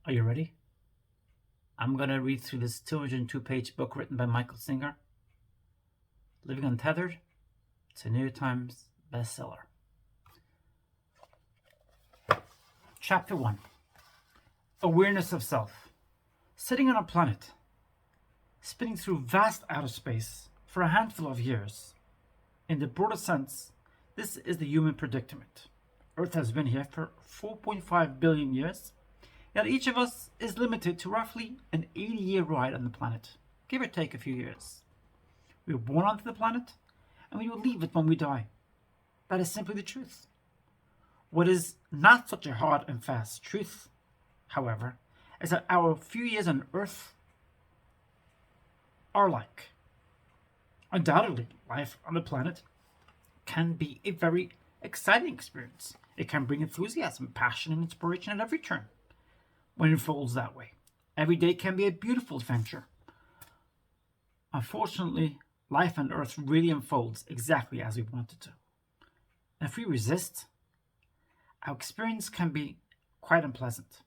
Are you ready? I'm going to read through this 202-page book written by Michael Singer. Living Untethered. It's a New York Times bestseller. Chapter 1. Awareness of Self. Sitting on a planet, spinning through vast outer space for a handful of years. In the broader sense, this is the human predicament. Earth has been here for 4.5 billion years, yet each of us is limited to roughly an 80-year ride on the planet, give or take a few years. We were born onto the planet, and we will leave it when we die. That is simply the truth. What is not such a hard and fast truth, however, is that our few years on Earth are like. Undoubtedly, life on the planet can be a very exciting experience. It can bring enthusiasm, passion, and inspiration at every turn when it unfolds that way. Every day can be a beautiful adventure. Unfortunately, life on Earth really unfolds exactly as we want it to. And if we resist, our experience can be quite unpleasant.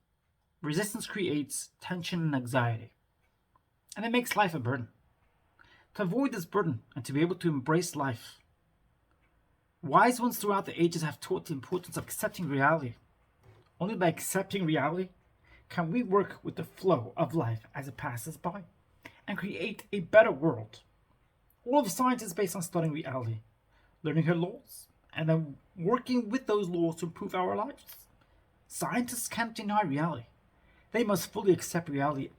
Resistance creates tension and anxiety, and it makes life a burden. To avoid this burden and to be able to embrace life, wise ones throughout the ages have taught the importance of accepting reality. Only by accepting reality can we work with the flow of life as it passes by and create a better world. All of science is based on studying reality, learning her laws, and then working with those laws to improve our lives. Scientists can't deny reality. They must fully accept reality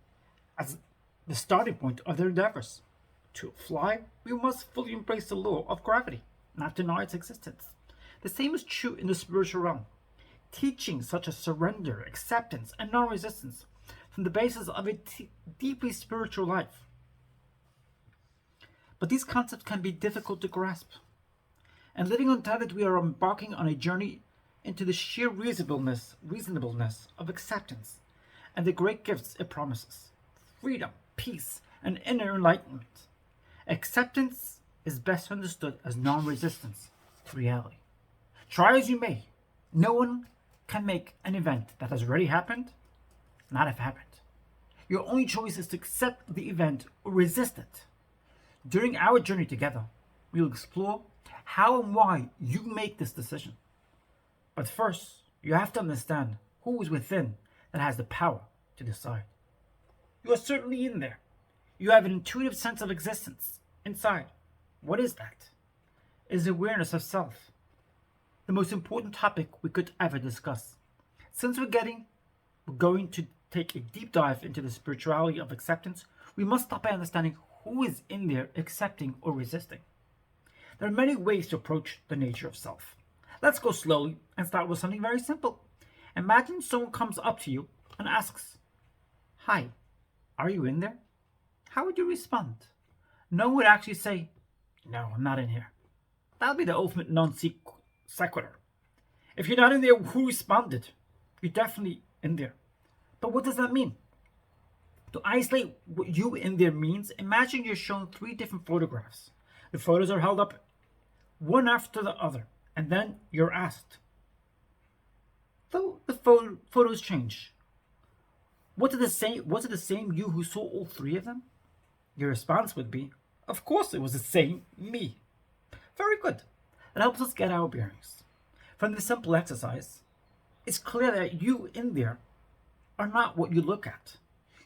as the starting point of their endeavors. To fly, we must fully embrace the law of gravity, not deny its existence. The same is true in the spiritual realm. Teachings such as surrender, acceptance, and non-resistance form the basis of a deeply spiritual life. But these concepts can be difficult to grasp. And living untethered, we are embarking on a journey into the sheer reasonableness of acceptance and the great gifts it promises: freedom, peace, and inner enlightenment. Acceptance is best understood as non-resistance to reality. Try as you may, no one can make an event that has already happened not have happened. Your only choice is to accept the event or resist it. During our journey together, we will explore how and why you make this decision. But first, you have to understand who is within that has the power to decide. You are certainly in there. You have an intuitive sense of existence inside. What is that? It is awareness of self. The most important topic we could ever discuss. Since we're going to take a deep dive into the spirituality of acceptance, we must start by understanding who is in there accepting or resisting. There are many ways to approach the nature of self. Let's go slowly and start with something very simple. Imagine someone comes up to you and asks, "Hi, are you in there?" How would you respond? No one would actually say, "No, I'm not in here." That would be the ultimate non sequitur. If you're not in there, who responded? You're definitely in there. But what does that mean? To isolate what you in there means, imagine you're shown 3 different photographs. The photos are held up one after the other, and then you're asked, though the photos change, was it the same you who saw all 3 of them? Your response would be, of course it was the same me. Very good. That helps us get our bearings. From this simple exercise, it's clear that you in there are not what you look at.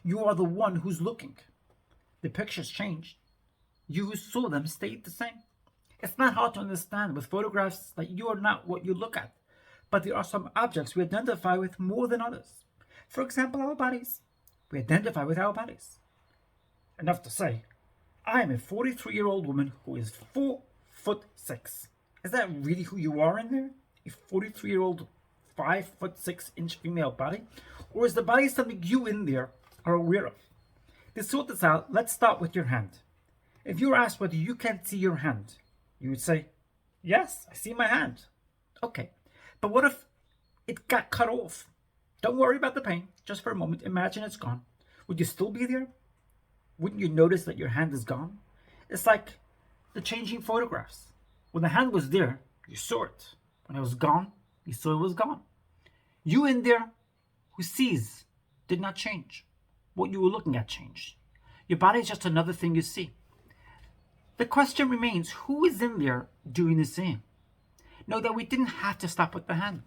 You are the one who's looking. The pictures changed. You who saw them stayed the same. It's not hard to understand with photographs that you are not what you look at, but there are some objects we identify with more than others. For example, our bodies. We identify with our bodies. Enough to say, I am a 43-year-old woman who is 4'6". Is that really who you are in there? A 43-year-old 5'6" female body? Or is the body something you in there are aware of? To sort this out, let's start with your hand. If you're asked whether you can see your hand, you would say, "Yes, I see my hand." Okay, but what if it got cut off? Don't worry about the pain. Just for a moment, imagine it's gone. Would you still be there? Wouldn't you notice that your hand is gone? It's like the changing photographs. When the hand was there, you saw it. When it was gone, you saw it was gone. You in there who sees did not change. What you were looking at changed. Your body is just another thing you see. The question remains, who is in there doing the same? Know that we didn't have to stop with the hand.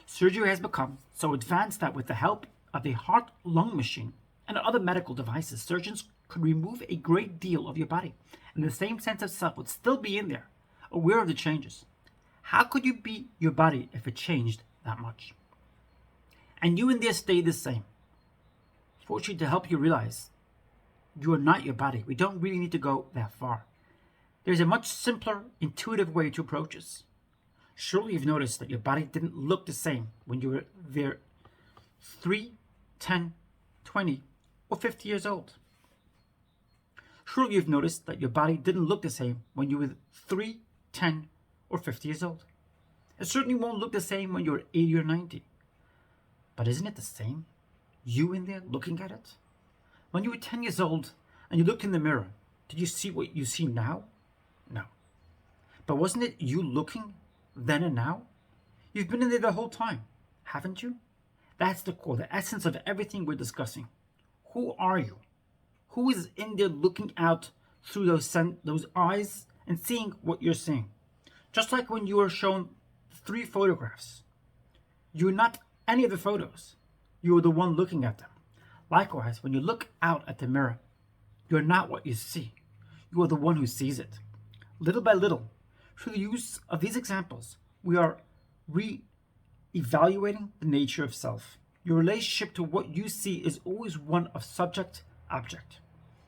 Surgery has become so advanced that with the help of a heart-lung machine and other medical devices, surgeons could remove a great deal of your body, and the same sense of self would still be in there, aware of the changes. How could you be your body if it changed that much? And you in there stay the same. Fortunately, to help you realize you are not your body, we don't really need to go that far. There's a much simpler, intuitive way to approach this. Surely you've noticed that your body didn't look the same when you were there 3, 10, 20, or 50 years old. Surely you've noticed that your body didn't look the same when you were 3, 10, or 50 years old. It certainly won't look the same when you're 80 or 90. But isn't it the same? You in there looking at it? When you were 10 years old and you looked in the mirror, did you see what you see now? No. But wasn't it you looking then and now? You've been in there the whole time, haven't you? That's the core, the essence of everything we're discussing. Who are you? Who is in there looking out through those eyes and seeing what you're seeing? Just like when you were shown 3 photographs. You're not any of the photos. You are the one looking at them. Likewise, when you look out at the mirror, you're not what you see. You are the one who sees it. Little by little, through the use of these examples, we are re-evaluating the nature of self. Your relationship to what you see is always one of subject-object.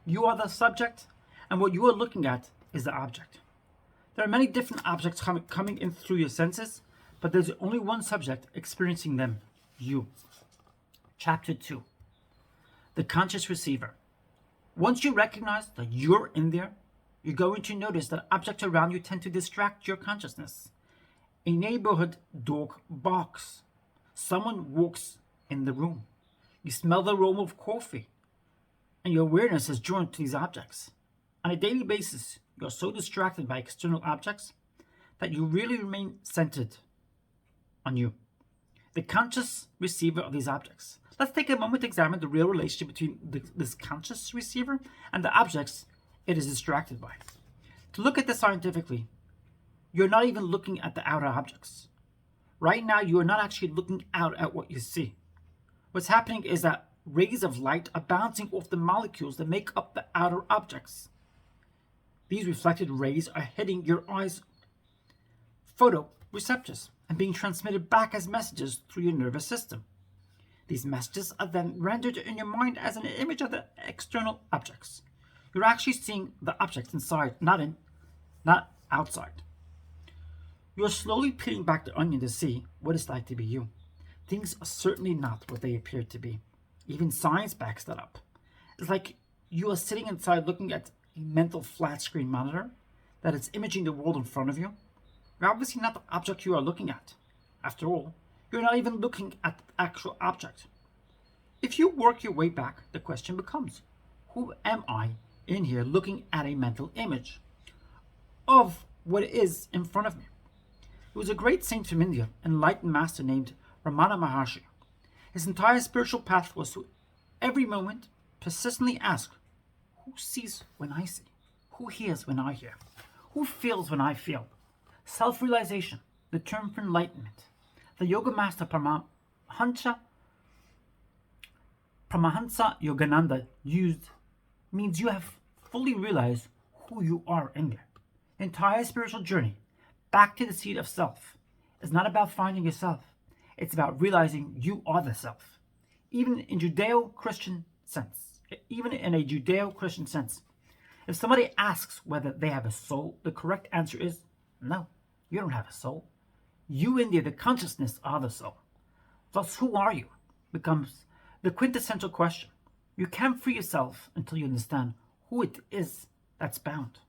You are the subject, and what you are looking at is the object. There are many different objects coming in through your senses, but there's only one subject experiencing them, you. Chapter 2. The conscious receiver. Once you recognize that you're in there, you're going to notice that objects around you tend to distract your consciousness. A neighborhood dog barks. Someone walks in the room. You smell the aroma of coffee, and your awareness is drawn to these objects. On a daily basis, you're so distracted by external objects that you really remain centered on you, the conscious receiver of these objects. Let's take a moment to examine the real relationship between this conscious receiver and the objects it is distracted by. To look at this scientifically, you're not even looking at the outer objects. Right now, you are not actually looking out at what you see. What's happening is that rays of light are bouncing off the molecules that make up the outer objects. These reflected rays are hitting your eyes' photoreceptors and being transmitted back as messages through your nervous system. These messages are then rendered in your mind as an image of the external objects. You're actually seeing the objects inside, not outside. You're slowly peeling back the onion to see what it's like to be you. Things are certainly not what they appear to be. Even science backs that up. It's like you are sitting inside looking at a mental flat screen monitor that is imaging the world in front of you. You're obviously not the object you are looking at. After all, you're not even looking at the actual object. If you work your way back, the question becomes, who am I in here looking at a mental image of what is in front of me? It was a great saint from India, an enlightened master named Ramana Maharshi. His entire spiritual path was to every moment persistently ask, who sees when I see? Who hears when I hear? Who feels when I feel? Self-realization, the term for enlightenment. The yoga master Paramahansa Yogananda used means you have fully realized who you are in there. The entire spiritual journey back to the seat of self is not about finding yourself. It's about realizing you are the self. Even in a Judeo-Christian sense, if somebody asks whether they have a soul, the correct answer is no, you don't have a soul. You in there, the consciousness, are the soul. Thus, who are you? Becomes the quintessential question. You can't free yourself until you understand who it is that's bound.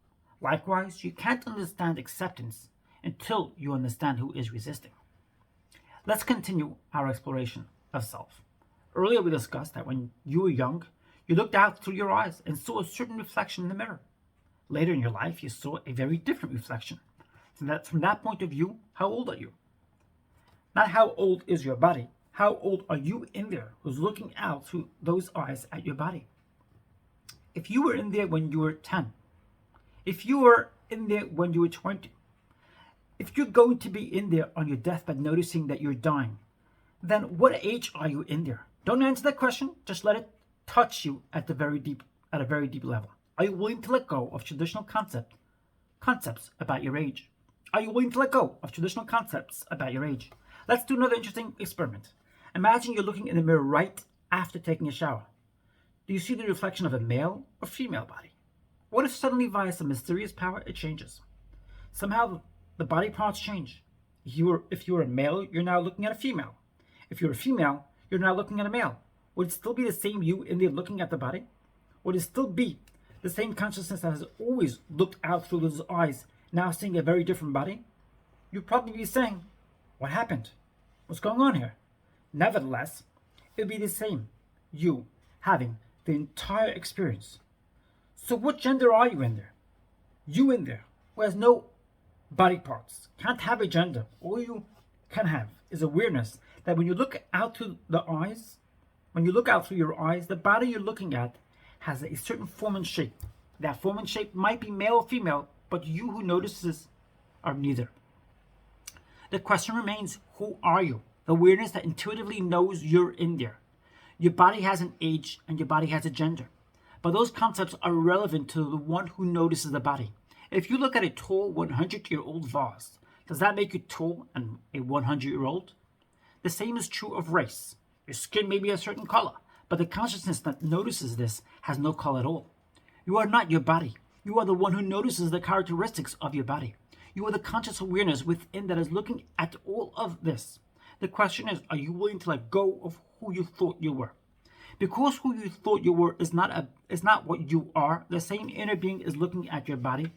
Likewise, you can't understand acceptance until you understand who is resisting. Let's continue our exploration of self. Earlier we discussed that when you were young, you looked out through your eyes and saw a certain reflection in the mirror. Later in your life, you saw a very different reflection. From that point of view, how old are you? Not how old is your body, How old are you in there who's looking out through those eyes at your body? If you were in there when you were 10, if you were in there when you were 20, if you're going to be in there on your deathbed noticing that you're dying, then what age are you in there? Don't answer that question. Just let it touch you at a very deep level. Are you willing to let go of traditional concepts about your age? Are you willing to let go of traditional concepts about your age? Let's do another interesting experiment. Imagine you're looking in the mirror right after taking a shower. Do you see the reflection of a male or female body? What if suddenly via some mysterious power it changes? Somehow the body parts change. If you were a male, you're now looking at a female. If you're a female, you're now looking at a male. Would it still be the same you in there looking at the body? Would it still be the same consciousness that has always looked out through those eyes, now seeing a very different body? You'd probably be saying, what happened? What's going on here? Nevertheless, it would be the same, you having the entire experience. So what gender are you in there? You in there, who has no body parts, can't have a gender. All you can have is awareness that when you look out through the eyes, when you look out through your eyes, the body you're looking at has a certain form and shape. That form and shape might be male or female, but you who notices are neither. The question remains, who are you? The awareness that intuitively knows you're in there. Your body has an age and your body has a gender. But those concepts are relevant to the one who notices the body. If you look at a tall 100-year-old vase, does that make you tall and a 100-year-old? The same is true of race. Your skin may be a certain color, but the consciousness that notices this has no color at all. You are not your body. You are the one who notices the characteristics of your body. You are the conscious awareness within that is looking at all of this. The question is, are you willing to let go of who you thought you were? Because who you thought you were is not what you are. The same inner being is looking at your body,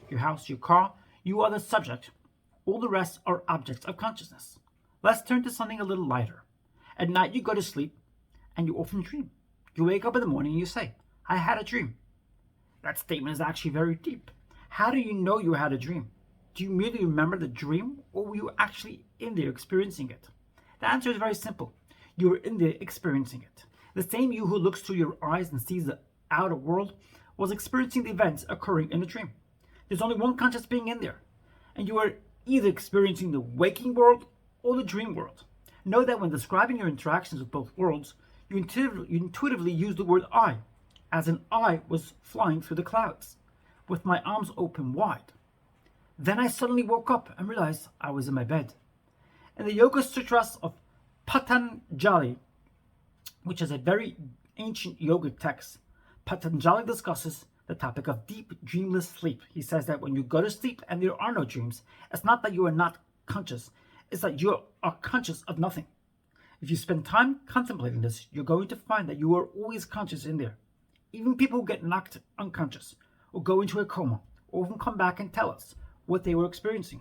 your house, your car. You are the subject. All the rest are objects of consciousness. Let's turn to something a little lighter. At night you go to sleep and you often dream. You wake up in the morning and you say, I had a dream. That statement is actually very deep. How do you know you had a dream? Do you merely remember the dream, or were you actually in there experiencing it? The answer is very simple. You were in there experiencing it. The same you who looks through your eyes and sees the outer world was experiencing the events occurring in a dream. There's only one conscious being in there, and you are either experiencing the waking world or the dream world. Know that when describing your interactions with both worlds, you intuitively use the word I, as in I was flying through the clouds, with my arms open wide. Then I suddenly woke up and realized I was in my bed. In the Yoga Sutras of Patanjali, which is a very ancient yogic text, Patanjali discusses the topic of deep, dreamless sleep. He says that when you go to sleep and there are no dreams, it's not that you are not conscious, it's that you are conscious of nothing. If you spend time contemplating this, you're going to find that you are always conscious in there. Even people who get knocked unconscious or go into a coma often come back and tell us what they were experiencing.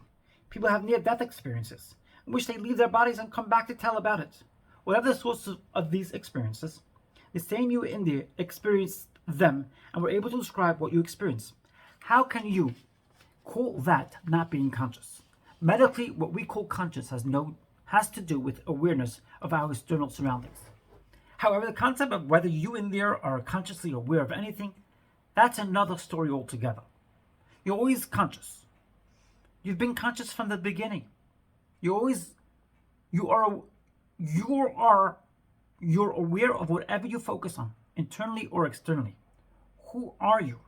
People have near-death experiences in which they leave their bodies and come back to tell about it. Whatever the source of these experiences, the same you in there experienced them and were able to describe what you experienced. How can you call that not being conscious? Medically, what we call conscious has to do with awareness of our external surroundings. However, the concept of whether you in there are consciously aware of anything, that's another story altogether. You're always conscious. You've been conscious from the beginning. You're aware of whatever you focus on, internally or externally. Who are you?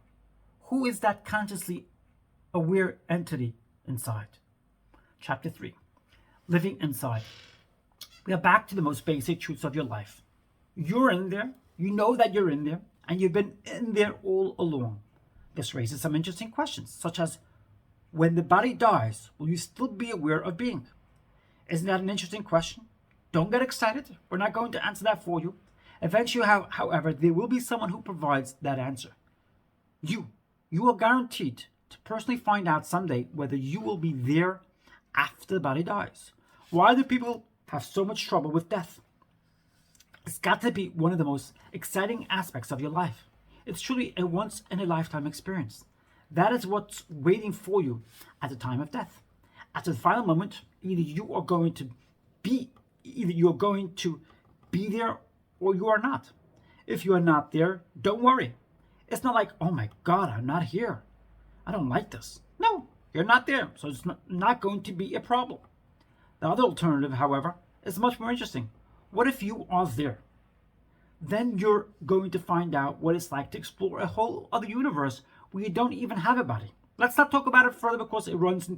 Who is that consciously aware entity inside? Chapter 3, Living Inside. We are back to the most basic truths of your life. You're in there, you know that you're in there, and you've been in there all along. This raises some interesting questions, such as, when the body dies, will you still be aware of being? Isn't that an interesting question? Don't get excited. We're not going to answer that for you. Eventually, however, there will be someone who provides that answer. You are guaranteed to personally find out someday whether you will be there after the body dies. Why do people have so much trouble with death? It's got to be one of the most exciting aspects of your life. It's truly a once-in-a-lifetime experience. That is what's waiting for you at the time of death. At the final moment, either you are going to be either you're going to be there or you are not. If you are not there, don't worry. It's not like, oh my God, I'm not here. I don't like this. No, you're not there, so it's not going to be a problem. The other alternative, however, is much more interesting. What if you are there? Then you're going to find out what it's like to explore a whole other universe where you don't even have a body. Let's not talk about it further because it runs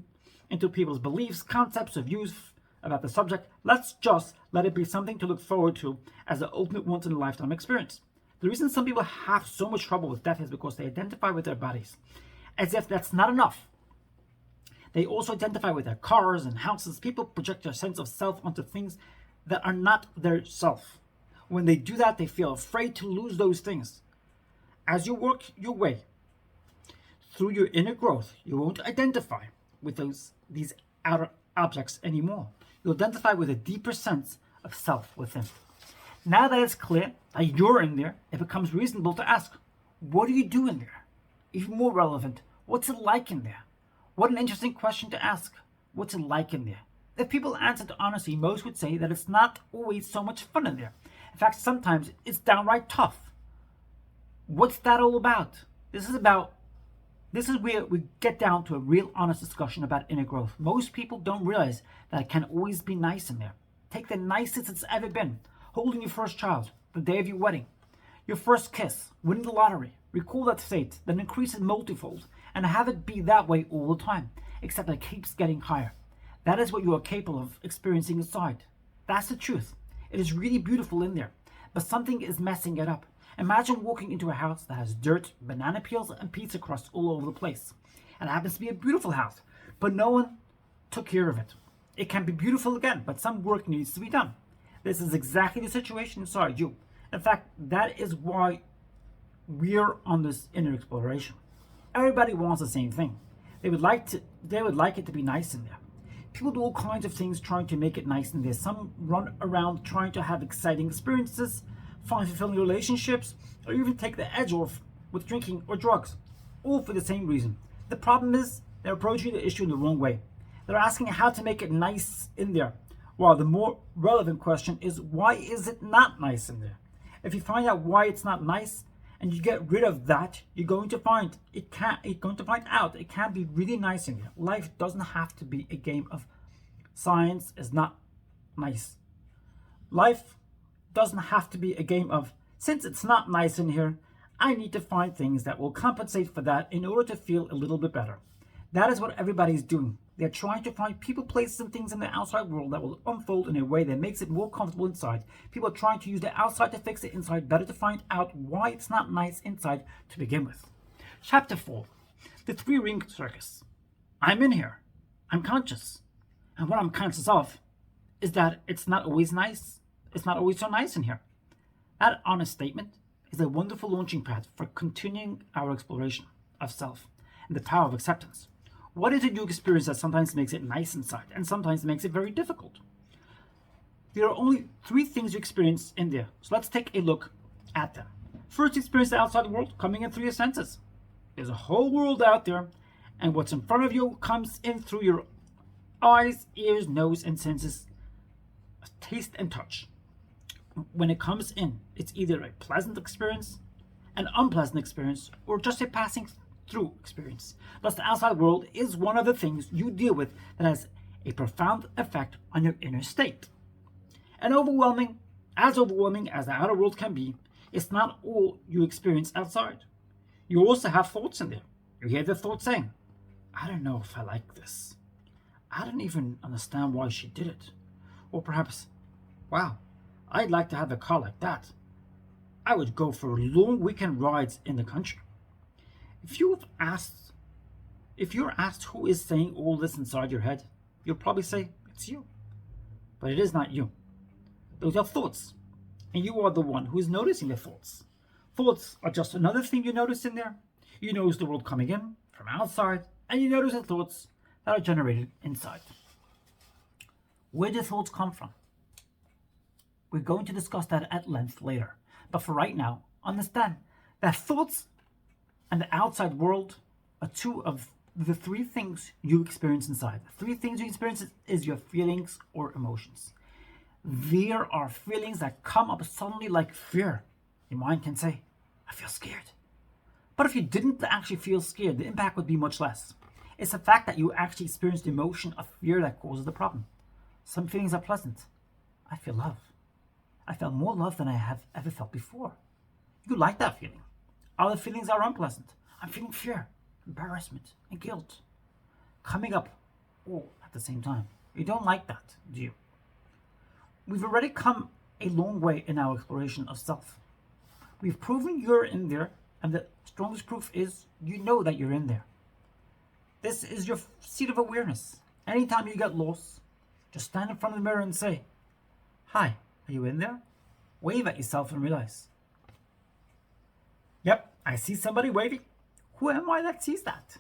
into people's beliefs, concepts, or views about the subject. Let's just let it be something to look forward to as the ultimate once-in-a-lifetime experience. The reason some people have so much trouble with death is because they identify with their bodies. As if that's not enough, they also identify with their cars and houses. People project their sense of self onto things that are not their self. When they do that, they feel afraid to lose those things. As you work your way through your inner growth, you won't identify with these outer objects anymore. You'll identify with a deeper sense of self within. Now that it's clear that you're in there, it becomes reasonable to ask, what do you do in there? Even more relevant, what's it like in there? What an interesting question to ask. What's it like in there? If people answered honestly, most would say that it's not always so much fun in there. In fact, sometimes it's downright tough. What's that all about? This is where we get down to a real honest discussion about inner growth. Most people don't realize that it can always be nice in there. Take the nicest it's ever been. Holding your first child, the day of your wedding, your first kiss, winning the lottery. Recall that state, then increase it multifold, and have it be that way all the time, except that it keeps getting higher. That is what you are capable of experiencing inside. That's the truth. It is really beautiful in there, but something is messing it up. Imagine walking into a house that has dirt, banana peels, and pizza crust all over the place. And it happens to be a beautiful house, but no one took care of it. It can be beautiful again, but some work needs to be done. This is exactly the situation inside you. In fact, that is why we're on this inner exploration. Everybody wants the same thing. They would like it to be nice in there. People do all kinds of things trying to make it nice in there. Some run around trying to have exciting experiences, find fulfilling relationships, or even take the edge off with drinking or drugs, all for the same reason. The problem is they're approaching the issue in the wrong way. They're asking how to make it nice in there, while the more relevant question is, why is it not nice in there? If you find out why it's not nice and you get rid of that, you're going to find out it can be really nice in here. Life doesn't have to be a game of science is not nice. Life doesn't have to be a game of, since it's not nice in here, I need to find things that will compensate for that in order to feel a little bit better. That is what everybody's doing. They're trying to find people, places, and things in the outside world that will unfold in a way that makes it more comfortable inside. People are trying to use the outside to fix the inside. Better to find out why it's not nice inside to begin with. Chapter 4. The Three-Ring Circus. I'm in here. I'm conscious. And what I'm conscious of is that it's not always nice. It's not always so nice in here. That honest statement is a wonderful launching pad for continuing our exploration of self and the power of acceptance. What is it you experience that sometimes makes it nice inside and sometimes makes it very difficult? There are only 3 things you experience in there, so let's take a look at them. First, experience the outside world coming in through your senses. There's a whole world out there, and what's in front of you comes in through your eyes, ears, nose, and senses of taste and touch. When it comes in, it's either a pleasant experience, an unpleasant experience, or just a passing through experience. Thus, the outside world is one of the things you deal with that has a profound effect on your inner state. And overwhelming as the outer world can be, it's not all you experience outside. You also have thoughts in there. You hear the thought saying, I don't know if I like this. I don't even understand why she did it. Or perhaps, wow, I'd like to have a car like that. I would go for long weekend rides in the country. If you're asked who is saying all this inside your head, you'll probably say it's you. But it is not you. Those are thoughts, and you are the one who is noticing the thoughts. Thoughts are just another thing you notice in there. You notice the world coming in from outside, and you notice the thoughts that are generated inside. Where do thoughts come from? We're going to discuss that at length later. But for right now, understand that thoughts and the outside world are 2 of the 3 things you experience inside. The 3 things you experience is your feelings or emotions. There are feelings that come up suddenly like fear. Your mind can say, I feel scared. But if you didn't actually feel scared, the impact would be much less. It's the fact that you actually experience the emotion of fear that causes the problem. Some feelings are pleasant. I feel love. I felt more love than I have ever felt before. You like that feeling. Other feelings are unpleasant. I'm feeling fear, embarrassment, and guilt coming up all at the same time. You don't like that, do you? We've already come a long way in our exploration of self. We've proven you're in there, and the strongest proof is you know that you're in there. This is your seat of awareness. Anytime you get lost, just stand in front of the mirror and say, hi, are you in there? Wave at yourself and realize, yep, I see somebody waving. Who am I that sees that?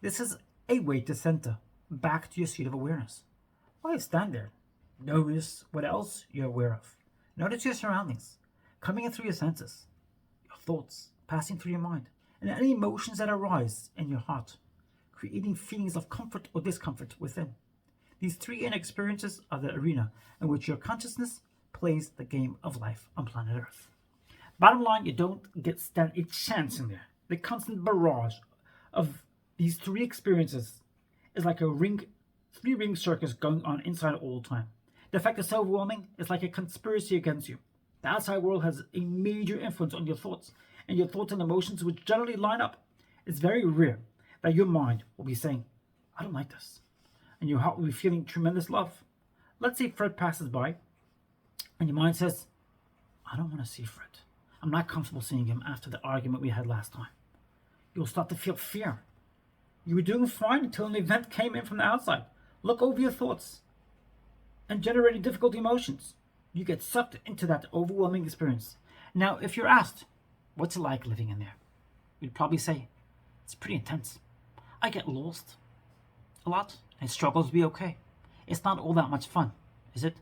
This is a way to center back to your seat of awareness. While you stand there, notice what else you're aware of. Notice your surroundings, coming in through your senses, your thoughts passing through your mind, and any emotions that arise in your heart, creating feelings of comfort or discomfort within. These three inner experiences are the arena in which your consciousness plays the game of life on planet Earth. Bottom line, you don't stand a chance in there. The constant barrage of these three experiences is like a three-ring circus going on inside all the time. The fact is so overwhelming, it's like a conspiracy against you. The outside world has a major influence on your thoughts, and your thoughts and emotions which generally line up. It's very rare that your mind will be saying, I don't like this. And your heart will be feeling tremendous love. Let's say Fred passes by, and your mind says, I don't want to see Fred. I'm not comfortable seeing him after the argument we had last time. You'll start to feel fear. You were doing fine until an event came in from the outside. Look over your thoughts and generating difficult emotions. You get sucked into that overwhelming experience. Now, if you're asked, what's it like living in there? You'd probably say, it's pretty intense. I get lost a lot and struggle to be okay. It's not all that much fun, is it?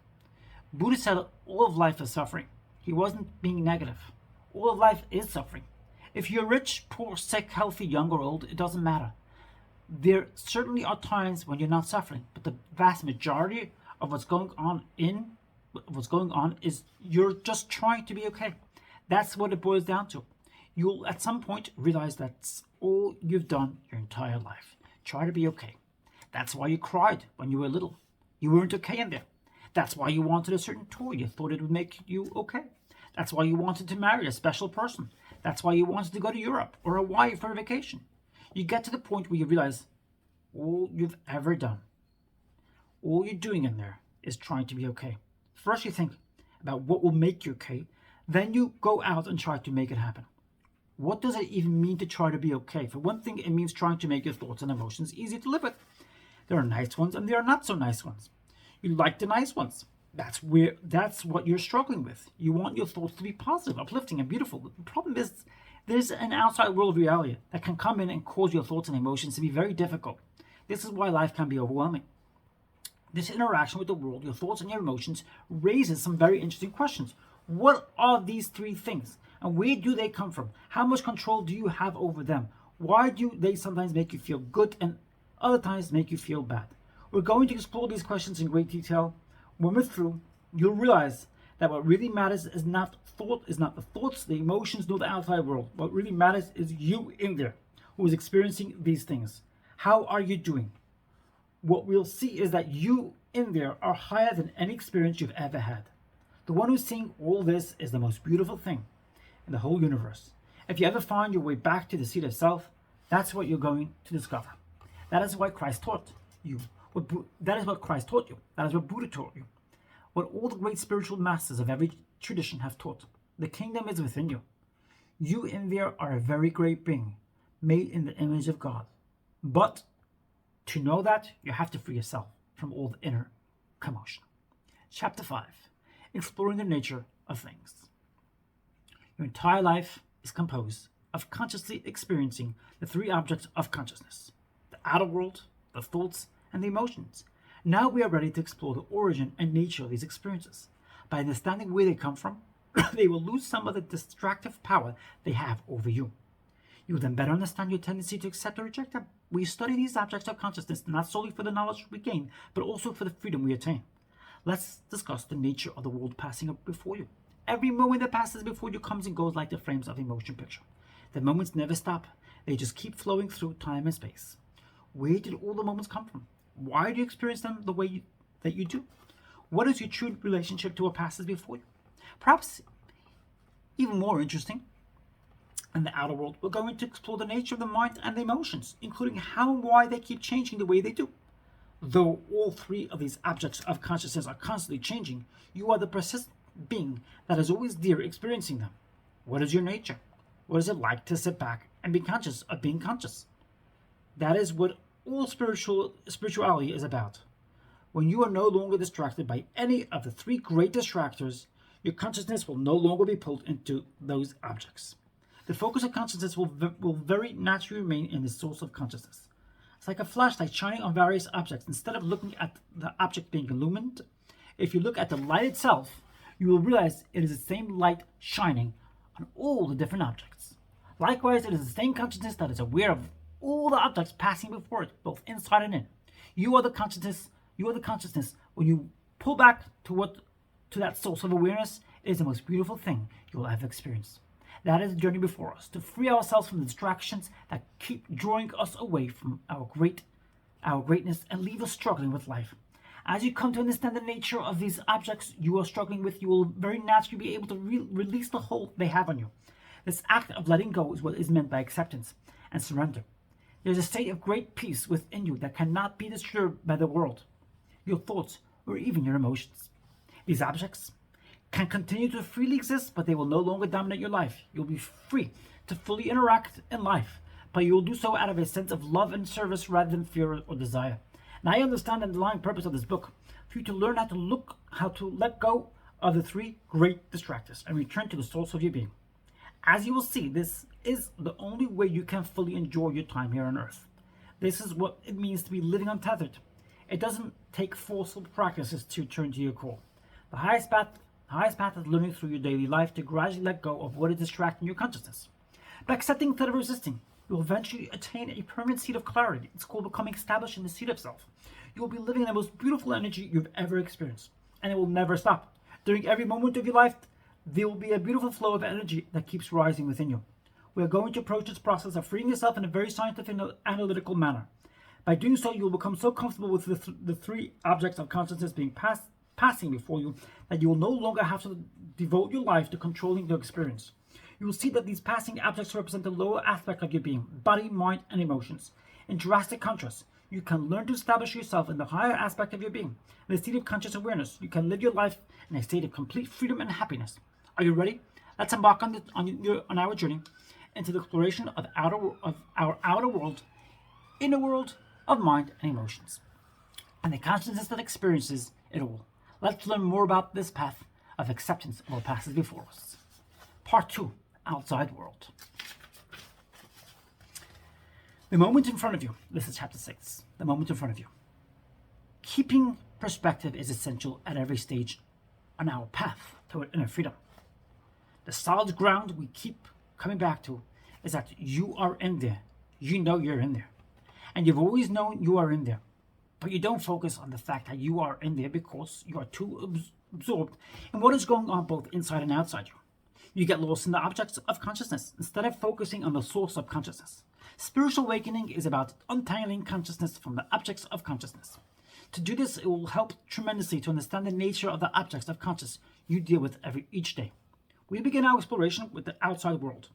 Buddha said all of life is suffering. He wasn't being negative. All of life is suffering. If you're rich, poor, sick, healthy, young or old, it doesn't matter. There certainly are times when you're not suffering, but the vast majority of what's going on is you're just trying to be okay. That's what it boils down to. You'll at some point realize that's all you've done your entire life. Try to be okay. That's why you cried when you were little. You weren't okay in there. That's why you wanted a certain toy. You thought it would make you okay. That's why you wanted to marry a special person. That's why you wanted to go to Europe or Hawaii for a vacation. You get to the point where you realize all you've ever done, all you're doing in there is trying to be okay. First you think about what will make you okay, then you go out and try to make it happen. What does it even mean to try to be okay? For one thing, it means trying to make your thoughts and emotions easy to live with. There are nice ones and there are not so nice ones. You like the nice ones. That's what you're struggling with. You want your thoughts to be positive, uplifting, and beautiful. The problem is there's an outside world reality that can come in and cause your thoughts and emotions to be very difficult. This is why life can be overwhelming. This interaction with the world, your thoughts and your emotions, raises some very interesting questions. What are these three things? And where do they come from? How much control do you have over them? Why do they sometimes make you feel good and other times make you feel bad? We're going to explore these questions in great detail. When we're through, you'll realize that what really matters is not the thoughts, the emotions, nor the outside world. What really matters is you in there who is experiencing these things. How are you doing? What we'll see is that you in there are higher than any experience you've ever had. The one who's seeing all this is the most beautiful thing in the whole universe. If you ever find your way back to the seat of self, that's what you're going to discover. That is what Christ taught you. That is what Christ taught you. That is what Buddha taught you. What all the great spiritual masters of every tradition have taught. The kingdom is within you. You in there are a very great being, made in the image of God. But to know that, you have to free yourself from all the inner commotion. Chapter 5. Exploring the nature of things. Your entire life is composed of consciously experiencing the three objects of consciousness: the outer world, the thoughts, and the emotions. Now we are ready to explore the origin and nature of these experiences. By understanding where they come from, they will lose some of the distractive power they have over you. You will then better understand your tendency to accept or reject them. We study these objects of consciousness not solely for the knowledge we gain, but also for the freedom we attain. Let's discuss the nature of the world passing up before you. Every moment that passes before you comes and goes like the frames of a motion picture. The moments never stop. They just keep flowing through time and space. Where did all the moments come from? Why do you experience them the way that you do? What is your true relationship to what passes before you? Perhaps even more interesting, in the outer world, we're going to explore the nature of the mind and the emotions, including how and why they keep changing the way they do. Though all three of these objects of consciousness are constantly changing, you are the persistent being that is always there experiencing them. What is your nature? What is it like to sit back and be conscious of being conscious? That is what all spirituality is about. When you are no longer distracted by any of the three great distractors, your consciousness will no longer be pulled into those objects. The focus of consciousness will very naturally remain in the source of consciousness. It's like a flashlight shining on various objects. Instead of looking at the object being illumined, if you look at the light itself, you will realize it is the same light shining on all the different objects. Likewise, it is the same consciousness that is aware of all the objects passing before it, both inside and in. You are the consciousness. When you pull back to that source of awareness, it is the most beautiful thing you will ever experience. That is the journey before us, to free ourselves from the distractions that keep drawing us away from our greatness and leave us struggling with life. As you come to understand the nature of these objects you are struggling with, you will very naturally be able to release the hold they have on you. This act of letting go is what is meant by acceptance and surrender. There is a state of great peace within you that cannot be disturbed by the world, your thoughts, or even your emotions. These objects can continue to freely exist, but they will no longer dominate your life. You'll be free to fully interact in life, but you will do so out of a sense of love and service rather than fear or desire. Now I understand the underlying purpose of this book, for you to learn how to let go of the three great distractors and return to the source of your being. As you will see, this is the only way you can fully enjoy your time here on earth. This is what it means to be living untethered. It doesn't take forceful practices to turn to your core. The highest path is learning through your daily life to gradually let go of what is distracting your consciousness. By accepting instead of resisting, you will eventually attain a permanent seat of clarity. It's called becoming established in the seat of self. You will be living in the most beautiful energy you've ever experienced, and it will never stop. During every moment of your life, there will be a beautiful flow of energy that keeps rising within you. We are going to approach this process of freeing yourself in a very scientific and analytical manner. By doing so, you will become so comfortable with the three objects of consciousness being passing before you that you will no longer have to devote your life to controlling the experience. You will see that these passing objects represent the lower aspect of your being, body, mind, and emotions. In drastic contrast, you can learn to establish yourself in the higher aspect of your being. In a state of conscious awareness, you can live your life in a state of complete freedom and happiness. Are you ready? Let's embark on our journey into the exploration of our outer world, inner world of mind and emotions, and the consciousness that experiences it all. Let's learn more about this path of acceptance of what passes before us. Part 2, Outside World. The moment in front of you. This is chapter 6. The moment in front of you. Keeping perspective is essential at every stage on our path toward inner freedom. The solid ground we keep coming back to is that you are in there. You know you're in there. And you've always known you are in there. But you don't focus on the fact that you are in there because you are too absorbed in what is going on both inside and outside you. You get lost in the objects of consciousness instead of focusing on the source of consciousness. Spiritual awakening is about untangling consciousness from the objects of consciousness. To do this, it will help tremendously to understand the nature of the objects of consciousness you deal with each day. We begin our exploration with the outside world.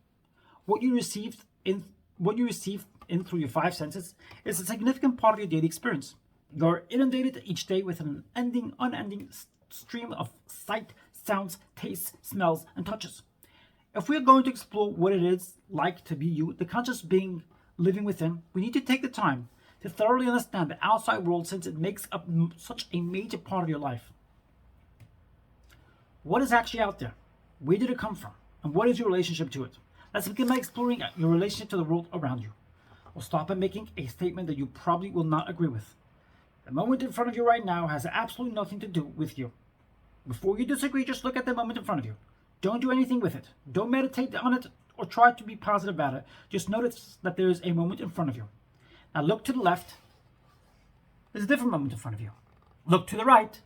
What you receive in through your five senses is a significant part of your daily experience. You are inundated each day with an unending stream of sight, sounds, tastes, smells, and touches. If we are going to explore what it is like to be you, the conscious being living within, we need to take the time to thoroughly understand the outside world since it makes up such a major part of your life. What is actually out there? Where did it come from? And what is your relationship to it? Let's begin by exploring your relationship to the world around you. We'll start by making a statement that you probably will not agree with. The moment in front of you right now has absolutely nothing to do with you. Before you disagree, just look at the moment in front of you. Don't do anything with it. Don't meditate on it or try to be positive about it. Just notice that there is a moment in front of you. Now look to the left. There's a different moment in front of you. Look to the right.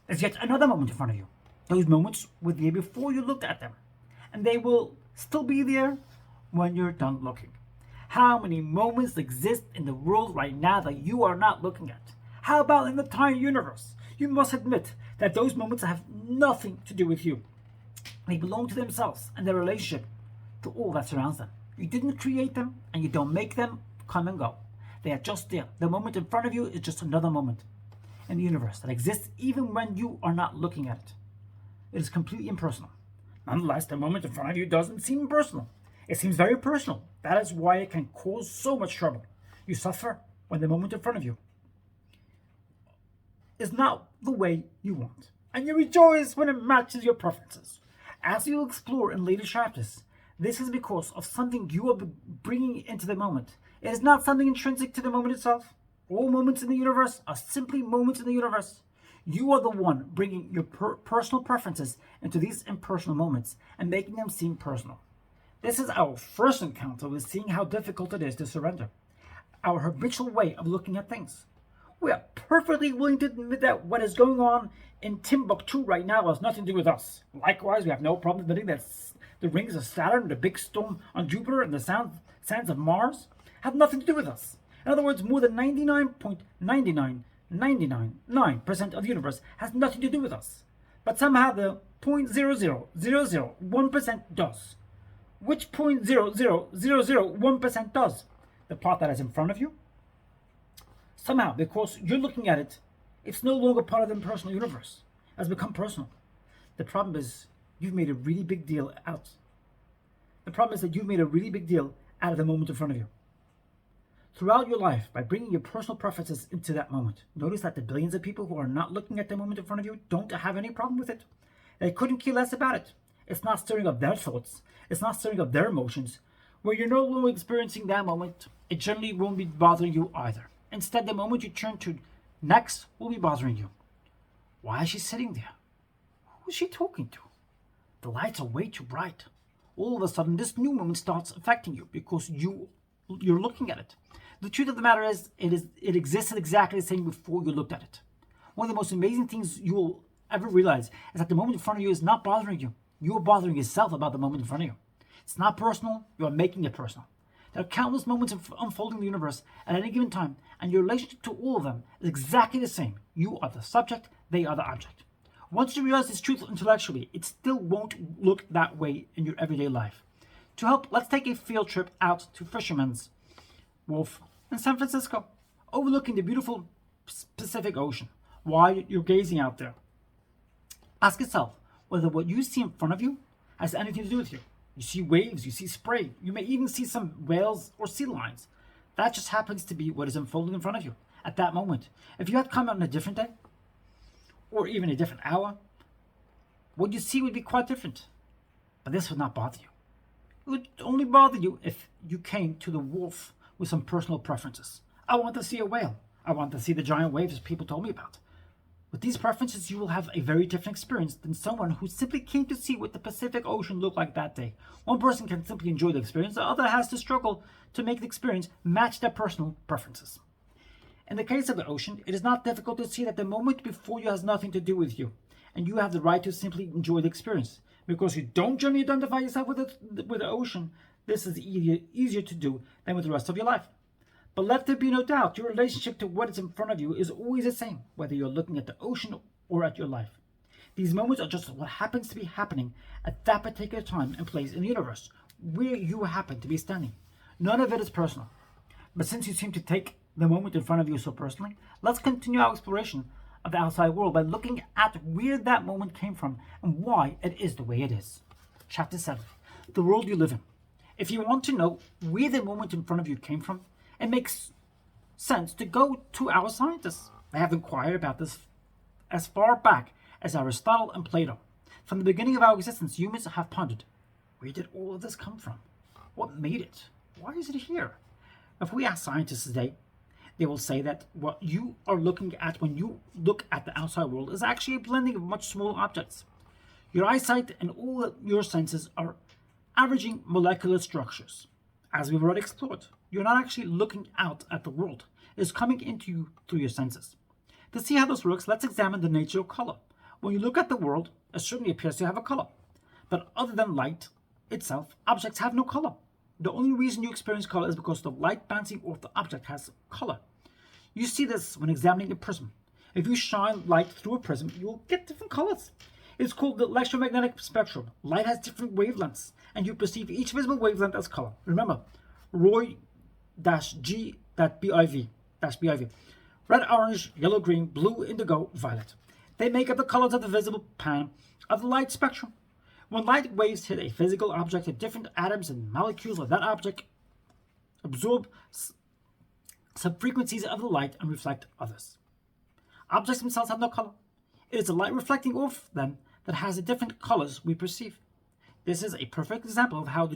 There's yet another moment in front of you. Those moments were there before you looked at them, and they will still be there when you're done looking. How many moments exist in the world right now that you are not looking at? How about in the entire universe? You must admit that those moments have nothing to do with you. They belong to themselves and their relationship to all that surrounds them. You didn't create them, and you don't make them come and go. They are just there. The moment in front of you is just another moment in the universe that exists even when you are not looking at it. It is completely impersonal. Nonetheless, the moment in front of you doesn't seem personal. It seems very personal. That is why it can cause so much trouble. You suffer when the moment in front of you is not the way you want, and you rejoice when it matches your preferences. As you'll explore in later chapters, this is because of something you are bringing into the moment. It is not something intrinsic to the moment itself. All moments in the universe are simply moments in the universe. You are the one bringing your personal preferences into these impersonal moments and making them seem personal. This is our first encounter with seeing how difficult it is to surrender. Our habitual way of looking at things. We are perfectly willing to admit that what is going on in Timbuktu right now has nothing to do with us. Likewise, we have no problem admitting that the rings of Saturn, the big storm on Jupiter, and the sands of Mars have nothing to do with us. In other words, more than 99.99999% of the universe has nothing to do with us. But somehow the 0.00001% does. Which 0.00001% does? The part that is in front of you? Somehow, because you're looking at it, it's no longer part of the impersonal universe. It has become personal. The problem is you've made a really big deal out. The problem is that you've made a really big deal out of the moment in front of you. Throughout your life, by bringing your personal preferences into that moment, notice that the billions of people who are not looking at the moment in front of you don't have any problem with it. They couldn't care less about it. It's not stirring up their thoughts. It's not stirring up their emotions. Where you're no longer experiencing that moment, it generally won't be bothering you either. Instead, the moment you turn to next will be bothering you. Why is she sitting there? Who is she talking to? The lights are way too bright. All of a sudden, this new moment starts affecting you because you're looking at it. The truth of the matter is, it existed exactly the same before you looked at it. One of the most amazing things you will ever realize is that the moment in front of you is not bothering you. You are bothering yourself about the moment in front of you. It's not personal. You are making it personal. There are countless moments unfolding in the universe at any given time, and your relationship to all of them is exactly the same. You are the subject, they are the object. Once you realize this truth intellectually, it still won't look that way in your everyday life. To help, let's take a field trip out to Fisherman's Wharf in San Francisco, overlooking the beautiful Pacific Ocean. While you're gazing out there, ask yourself whether what you see in front of you has anything to do with you. You see waves, you see spray, you may even see some whales or sea lions. That just happens to be what is unfolding in front of you at that moment. If you had come out on a different day, or even a different hour, what you see would be quite different. But this would not bother you. It would only bother you if you came to the wharf with some personal preferences. I want to see a whale. I want to see the giant waves people told me about. With these preferences, you will have a very different experience than someone who simply came to see what the Pacific Ocean looked like that day. One person can simply enjoy the experience, the other has to struggle to make the experience match their personal preferences. In the case of the ocean, it is not difficult to see that the moment before you has nothing to do with you, and you have the right to simply enjoy the experience. Because you don't generally identify yourself with the ocean, this is easier to do than with the rest of your life. But let there be no doubt, your relationship to what is in front of you is always the same, whether you're looking at the ocean or at your life. These moments are just what happens to be happening at that particular time and place in the universe, where you happen to be standing. None of it is personal. But since you seem to take the moment in front of you so personally, let's continue our exploration of the outside world by looking at where that moment came from and why it is the way it is. Chapter 7. The world you live in. If you want to know where the moment in front of you came from, it makes sense to go to our scientists. They have inquired about this as far back as Aristotle and Plato. From the beginning of our existence, humans have pondered, where did all of this come from? What made it? Why is it here? If we ask scientists today, they will say that what you are looking at when you look at the outside world is actually a blending of much smaller objects. Your eyesight and all your senses are averaging molecular structures. As we've already explored, you're not actually looking out at the world. It is coming into you through your senses. To see how this works, let's examine the nature of color. When you look at the world, it certainly appears to have a color. But other than light itself, objects have no color. The only reason you experience color is because the light bouncing off the object has color. You see this when examining a prism. If you shine light through a prism, you will get different colors. It's called the electromagnetic spectrum. Light has different wavelengths, and you perceive each visible wavelength as color. Remember, Roy-G.BIV. Red, orange, yellow, green, blue, indigo, violet. They make up the colors of the visible pan of the light spectrum. When light waves hit a physical object, the different atoms and molecules of that object absorb some frequencies of the light and reflect others. Objects themselves have no color. It is the light reflecting off them that has the different colors we perceive. This is a perfect example of how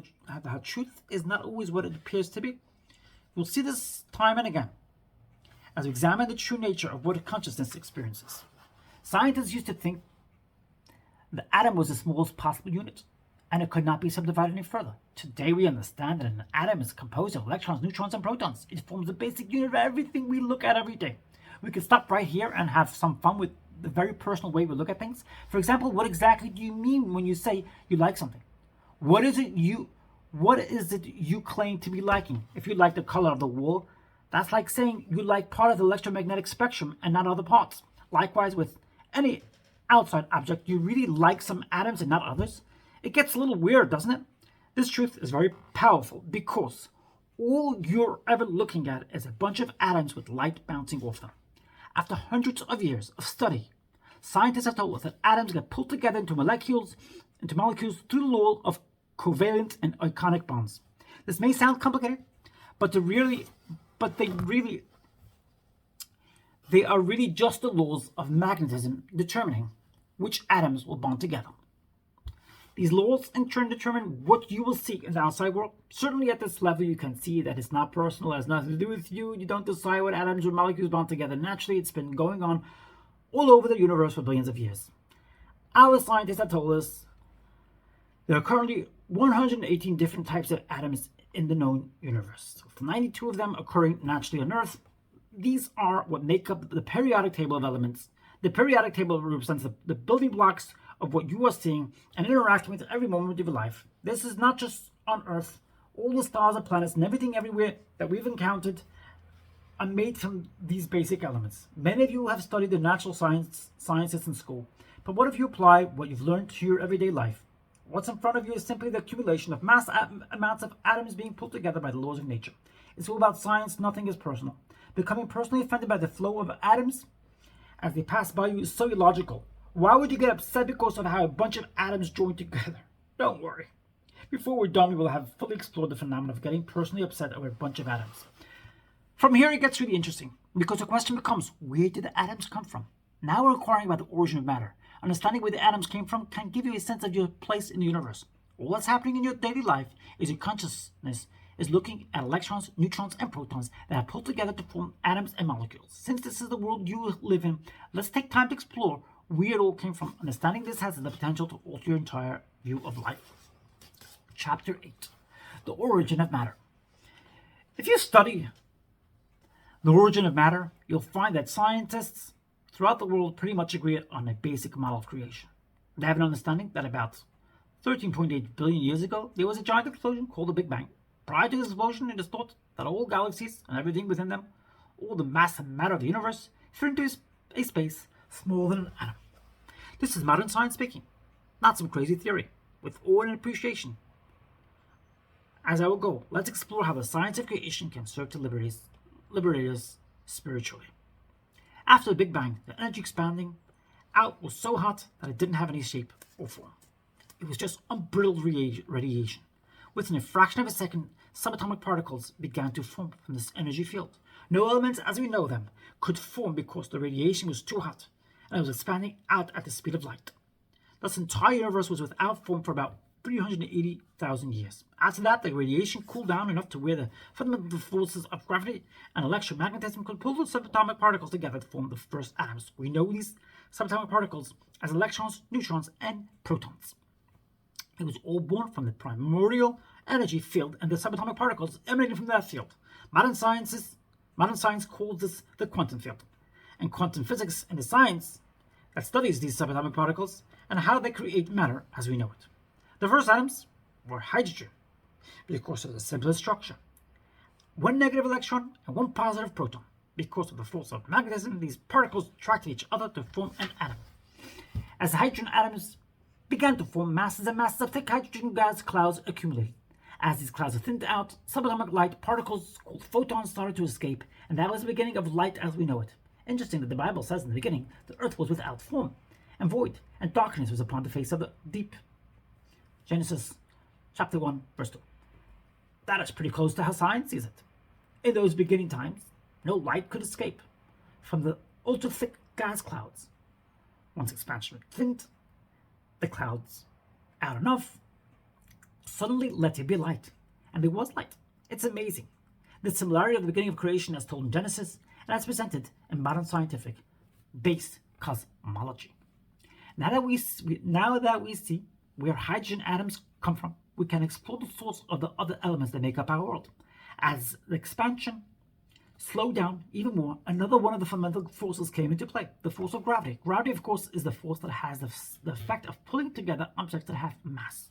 truth is not always what it appears to be. We'll see this time and again as we examine the true nature of what consciousness experiences. Scientists used to think the atom was the smallest possible unit, and it could not be subdivided any further. Today we understand that an atom is composed of electrons, neutrons, and protons. It forms the basic unit of everything we look at every day. We could stop right here and have some fun with the very personal way we look at things. For example, what exactly do you mean when you say you like something? What is it you claim to be liking? If you like the color of the wall, that's like saying you like part of the electromagnetic spectrum and not other parts. Likewise, with any outside object, you really like some atoms and not others. It gets a little weird, doesn't it? This truth is very powerful because all you're ever looking at is a bunch of atoms with light bouncing off them. After hundreds of years of study, scientists have told us that atoms get pulled together into molecules through the law of covalent and ionic bonds. This may sound complicated, but they are really just the laws of magnetism determining which atoms will bond together. These laws in turn determine what you will see in the outside world. Certainly at this level you can see that it's not personal, it has nothing to do with you. You don't decide what atoms or molecules bond together naturally. It's been going on all over the universe for billions of years. Our scientists have told us there are currently 118 different types of atoms in the known universe, with 92 of them occurring naturally on Earth. These are what make up the periodic table of elements. The periodic table represents the building blocks of what you are seeing and interacting with every moment of your life. This is not just on Earth. All the stars and planets and everything everywhere that we've encountered are made from these basic elements. Many of you have studied the natural sciences in school, but what if you apply what you've learned to your everyday life? What's in front of you is simply the accumulation of mass amounts of atoms being pulled together by the laws of nature. It's all about science, nothing is personal. Becoming personally offended by the flow of atoms as they pass by you is so illogical. Why would you get upset because of how a bunch of atoms join together? Don't worry. Before we're done, we will have fully explored the phenomenon of getting personally upset over a bunch of atoms. From here, it gets really interesting, because the question becomes, where did the atoms come from? Now we're inquiring about the origin of matter. Understanding where the atoms came from can give you a sense of your place in the universe. All that's happening in your daily life is your consciousness is looking at electrons, neutrons, and protons that are pulled together to form atoms and molecules. Since this is the world you live in, let's take time to explore where it all came from. Understanding this has the potential to alter your entire view of life. Chapter 8. The Origin of Matter. If you study the origin of matter, you'll find that scientists throughout the world pretty much agree on a basic model of creation. They have an understanding that about 13.8 billion years ago, there was a giant explosion called the Big Bang. Prior to this explosion, it is thought that all galaxies and everything within them, all the mass and matter of the universe, fit into a space smaller than an atom. This is modern science speaking, not some crazy theory. With awe and appreciation, as our goal, let's explore how the science of creation can serve to liberate us spiritually. After the Big Bang, the energy expanding out was so hot that it didn't have any shape or form. It was just unbridled radiation. Within a fraction of a second, subatomic particles began to form from this energy field. No elements as we know them could form because the radiation was too hot, and it was expanding out at the speed of light. Thus, the entire universe was without form for about 380,000 years. After that, the radiation cooled down enough to where the fundamental forces of gravity and electromagnetism could pull the subatomic particles together to form the first atoms. We know these subatomic particles as electrons, neutrons, and protons. It was all born from the primordial energy field and the subatomic particles emanating from that field. Modern science calls this the quantum field. And quantum physics and the science that studies these subatomic particles and how they create matter as we know it. The first atoms were hydrogen, because of the simplest structure. One negative electron and one positive proton. Because of the force of magnetism, these particles attracted each other to form an atom. As the hydrogen atoms began to form, masses and masses of thick hydrogen gas clouds accumulated. As these clouds thinned out, subatomic light particles called photons started to escape, and that was the beginning of light as we know it. Interesting that the Bible says in the beginning the earth was without form and void, and darkness was upon the face of the deep. Genesis chapter 1, verse 2. That is pretty close to how science sees it. In those beginning times, no light could escape from the ultra-thick gas clouds. Once expansion thinned the clouds out enough, suddenly let there be light. And there was light. It's amazing. The similarity of the beginning of creation as told in Genesis and as presented in modern scientific base cosmology. Now that we see where hydrogen atoms come from, we can explore the source of the other elements that make up our world. As the expansion slowed down even more, another one of the fundamental forces came into play, the force of gravity. Gravity, of course, is the force that has the effect of pulling together objects that have mass.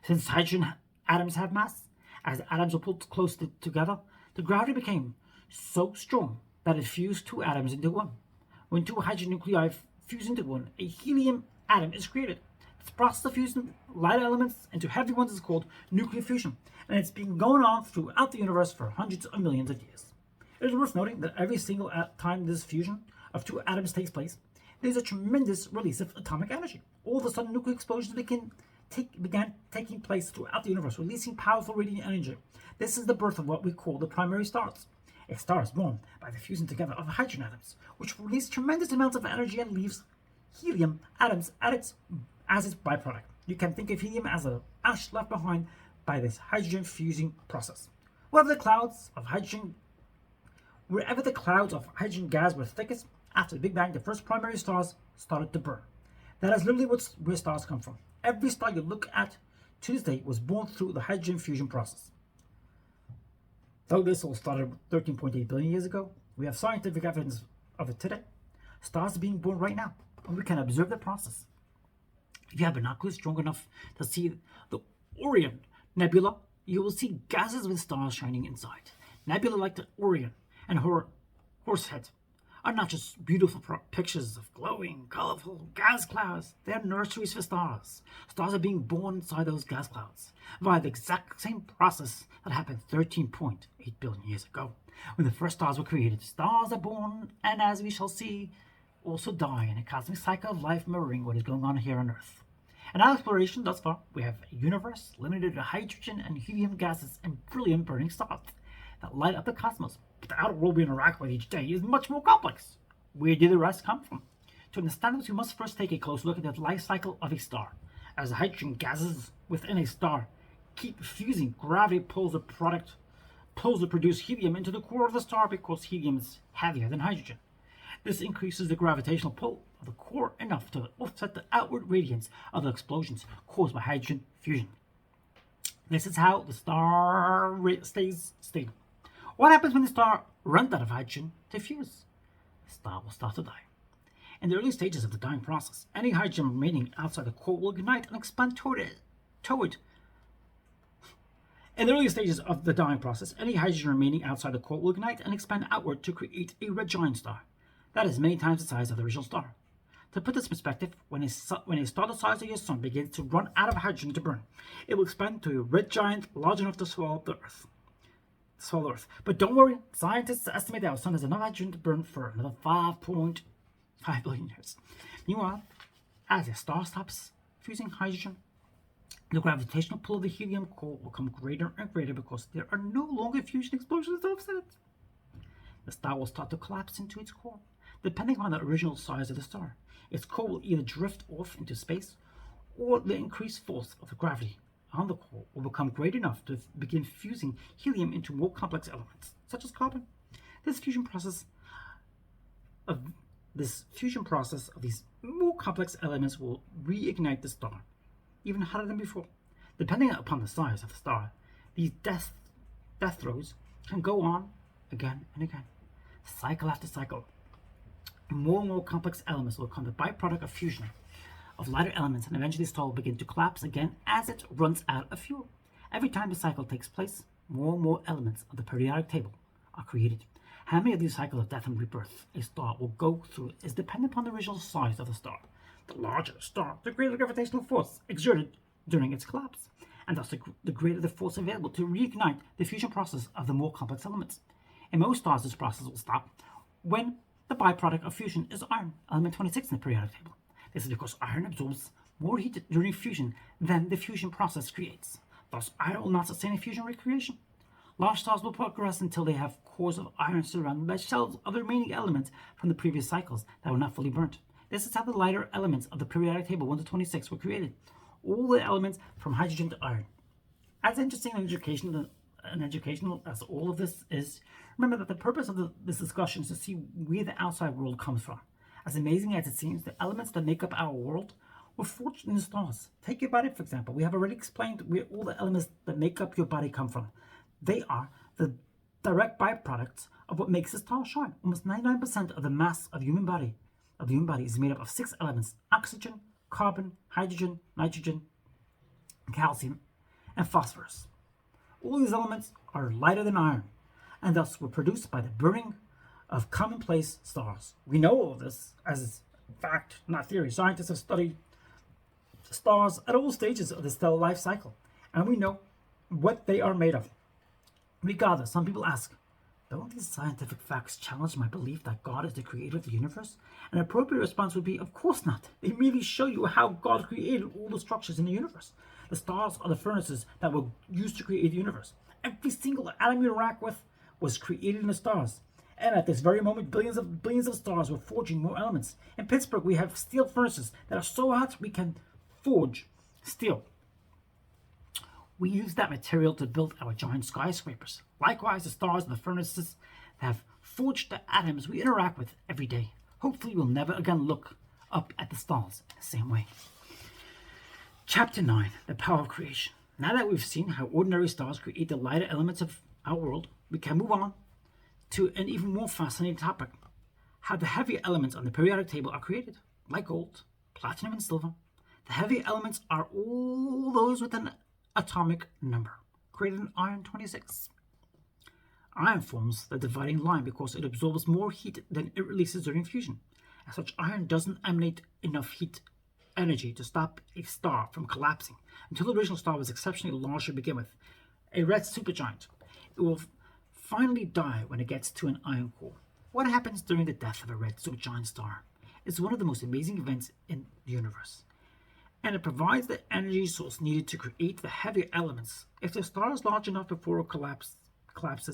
Since hydrogen atoms have mass, as atoms are pulled close together, the gravity became so strong that it fused two atoms into one. When two hydrogen nuclei fuse into one, a helium atom is created. This process of fusing lighter elements into heavy ones is called nuclear fusion, and it's been going on throughout the universe for hundreds of millions of years. It is worth noting that every single time this fusion of two atoms takes place, there's a tremendous release of atomic energy. All of a sudden, nuclear explosions began taking place throughout the universe, releasing powerful radiant energy. This is the birth of what we call the primary stars. A star is born by the fusing together of hydrogen atoms, which release tremendous amounts of energy and leaves helium atoms as its byproduct. You can think of helium as an ash left behind by this hydrogen fusing process. Wherever the clouds of hydrogen gas were thickest, after the Big Bang, the first primary stars started to burn. That is literally where stars come from. Every star you look at to this day was born through the hydrogen fusion process. Though this all started 13.8 billion years ago, we have scientific evidence of it today. Stars are being born right now, and we can observe the process. If you have binoculars strong enough to see the Orion Nebula, you will see gases with stars shining inside. Nebula like the Orion and her Horsehead are not just beautiful pictures of glowing, colorful gas clouds. They are nurseries for stars. Stars are being born inside those gas clouds via the exact same process that happened 13.8 billion years ago. When the first stars were created, stars are born, and as we shall see, also die in a cosmic cycle of life mirroring what is going on here on Earth. In our exploration thus far, we have a universe limited to hydrogen and helium gases and brilliant burning stars that light up the cosmos. But the outer world we interact with each day is much more complex. Where did the rest come from? To understand this, we must first take a close look at the life cycle of a star. As the hydrogen gases within a star keep fusing, gravity pulls the produced helium into the core of the star because helium is heavier than hydrogen. This increases the gravitational pull of the core enough to offset the outward radiance of the explosions caused by hydrogen fusion. This is how the star stays stable. What happens when the star runs out of hydrogen to fuse? The star will start to die. In the early stages of the dying process, any hydrogen remaining outside the core will ignite and expand toward it. In the early stages of the dying process, any hydrogen remaining outside the core will ignite and expand outward to create a red giant star. That is many times the size of the original star. To put this in perspective, when a star the size of your sun begins to run out of hydrogen to burn, it will expand to a red giant large enough to swallow the Earth. But don't worry, scientists estimate that our sun has enough hydrogen to burn for another 5.5 billion years. Meanwhile, as a star stops fusing hydrogen, the gravitational pull of the helium core will become greater and greater because there are no longer fusion explosions to offset it. The star will start to collapse into its core. Depending on the original size of the star, its core will either drift off into space, or the increased force of the gravity on the core will become great enough to begin fusing helium into more complex elements, such as carbon. This fusion process of these more complex elements will reignite the star, even hotter than before. Depending upon the size of the star, these death throes can go on again and again, cycle after cycle. More and more complex elements will become the byproduct of fusion of lighter elements, and eventually the star will begin to collapse again as it runs out of fuel. Every time the cycle takes place, more and more elements of the periodic table are created. How many of these cycles of death and rebirth a star will go through is dependent upon the original size of the star. The larger the star, the greater the gravitational force exerted during its collapse, and thus the greater the force available to reignite the fusion process of the more complex elements. In most stars, this process will stop when the byproduct of fusion is iron, element 26 in the periodic table. This is because iron absorbs more heat during fusion than the fusion process creates. Thus, iron will not sustain a fusion recreation. Large stars will progress until they have cores of iron surrounded by shells of the remaining elements from the previous cycles that were not fully burnt. This is how the lighter elements of the periodic table 1 to 26 were created. All the elements from hydrogen to iron. As interesting and educational as all of this is, remember that the purpose of this discussion is to see where the outside world comes from. As amazing as it seems, the elements that make up our world were forged in the stars. Take your body, for example. We have already explained where all the elements that make up your body come from. They are the direct byproducts of what makes the star shine. Almost 99% of the mass of the human body is made up of 6 elements: oxygen, carbon, hydrogen, nitrogen, calcium, and phosphorus. All these elements are lighter than iron, and thus were produced by the burning of commonplace stars. We know all of this as fact, not theory. Scientists have studied stars at all stages of the stellar life cycle, and we know what they are made of. Regardless, some people ask, don't these scientific facts challenge my belief that God is the creator of the universe? An appropriate response would be, of course not. They merely show you how God created all the structures in the universe. The stars are the furnaces that were used to create the universe. Every single atom you interact with was created in the stars. And at this very moment, billions of stars were forging more elements. In Pittsburgh, we have steel furnaces that are so hot we can forge steel. We use that material to build our giant skyscrapers. Likewise, the stars and the furnaces that have forged the atoms we interact with every day. Hopefully, we'll never again look up at the stars in the same way. Chapter 9, The Power of Creation. Now that we've seen how ordinary stars create the lighter elements of our world, we can move on to an even more fascinating topic: how the heavier elements on the periodic table are created, like gold, platinum, and silver. The heavier elements are all those with an atomic number, created in iron 26. Iron forms the dividing line because it absorbs more heat than it releases during fusion. As such, iron doesn't emanate enough heat energy to stop a star from collapsing until the original star was exceptionally large to begin with, a red supergiant. It will finally die when it gets to an iron core. What happens during the death of a red supergiant star is one of the most amazing events in the universe, and it provides the energy source needed to create the heavier elements. If the star is large enough before it collapses,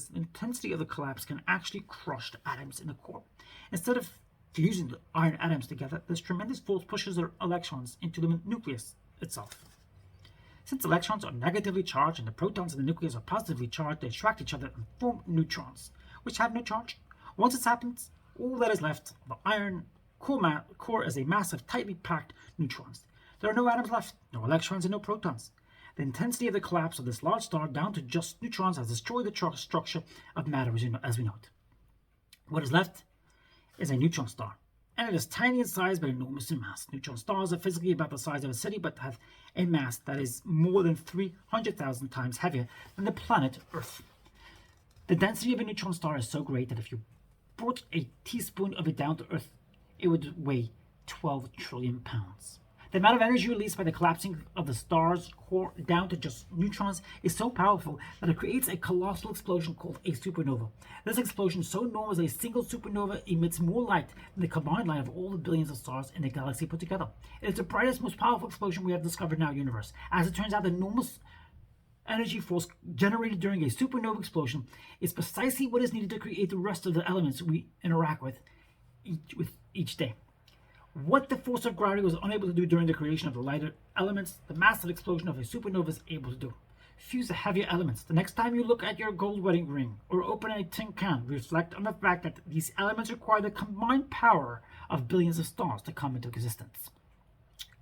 the intensity of the collapse can actually crush the atoms in the core. Instead of fusing the iron atoms together, this tremendous force pushes the electrons into the nucleus itself. Since electrons are negatively charged and the protons in the nucleus are positively charged, they attract each other and form neutrons, which have no charge. Once this happens, all that is left of the iron core is a mass of tightly packed neutrons. There are no atoms left, no electrons and no protons. The intensity of the collapse of this large star down to just neutrons has destroyed the structure of matter as we know it. What is left is a neutron star, and it is tiny in size but enormous in mass. Neutron stars are physically about the size of a city but have a mass that is more than 300,000 times heavier than the planet Earth. The density of a neutron star is so great that if you brought a teaspoon of it down to Earth, it would weigh 12 trillion pounds. The amount of energy released by the collapsing of the star's core down to just neutrons is so powerful that it creates a colossal explosion called a supernova. This explosion, so enormous, a single supernova emits more light than the combined light of all the billions of stars in the galaxy put together. It is the brightest, most powerful explosion we have discovered in our universe. As it turns out, the enormous energy force generated during a supernova explosion is precisely what is needed to create the rest of the elements we interact with each day. What the force of gravity was unable to do during the creation of the lighter elements, the massive explosion of a supernova is able to do. Fuse the heavier elements. The next time you look at your gold wedding ring or open a tin can, reflect on the fact that these elements require the combined power of billions of stars to come into existence.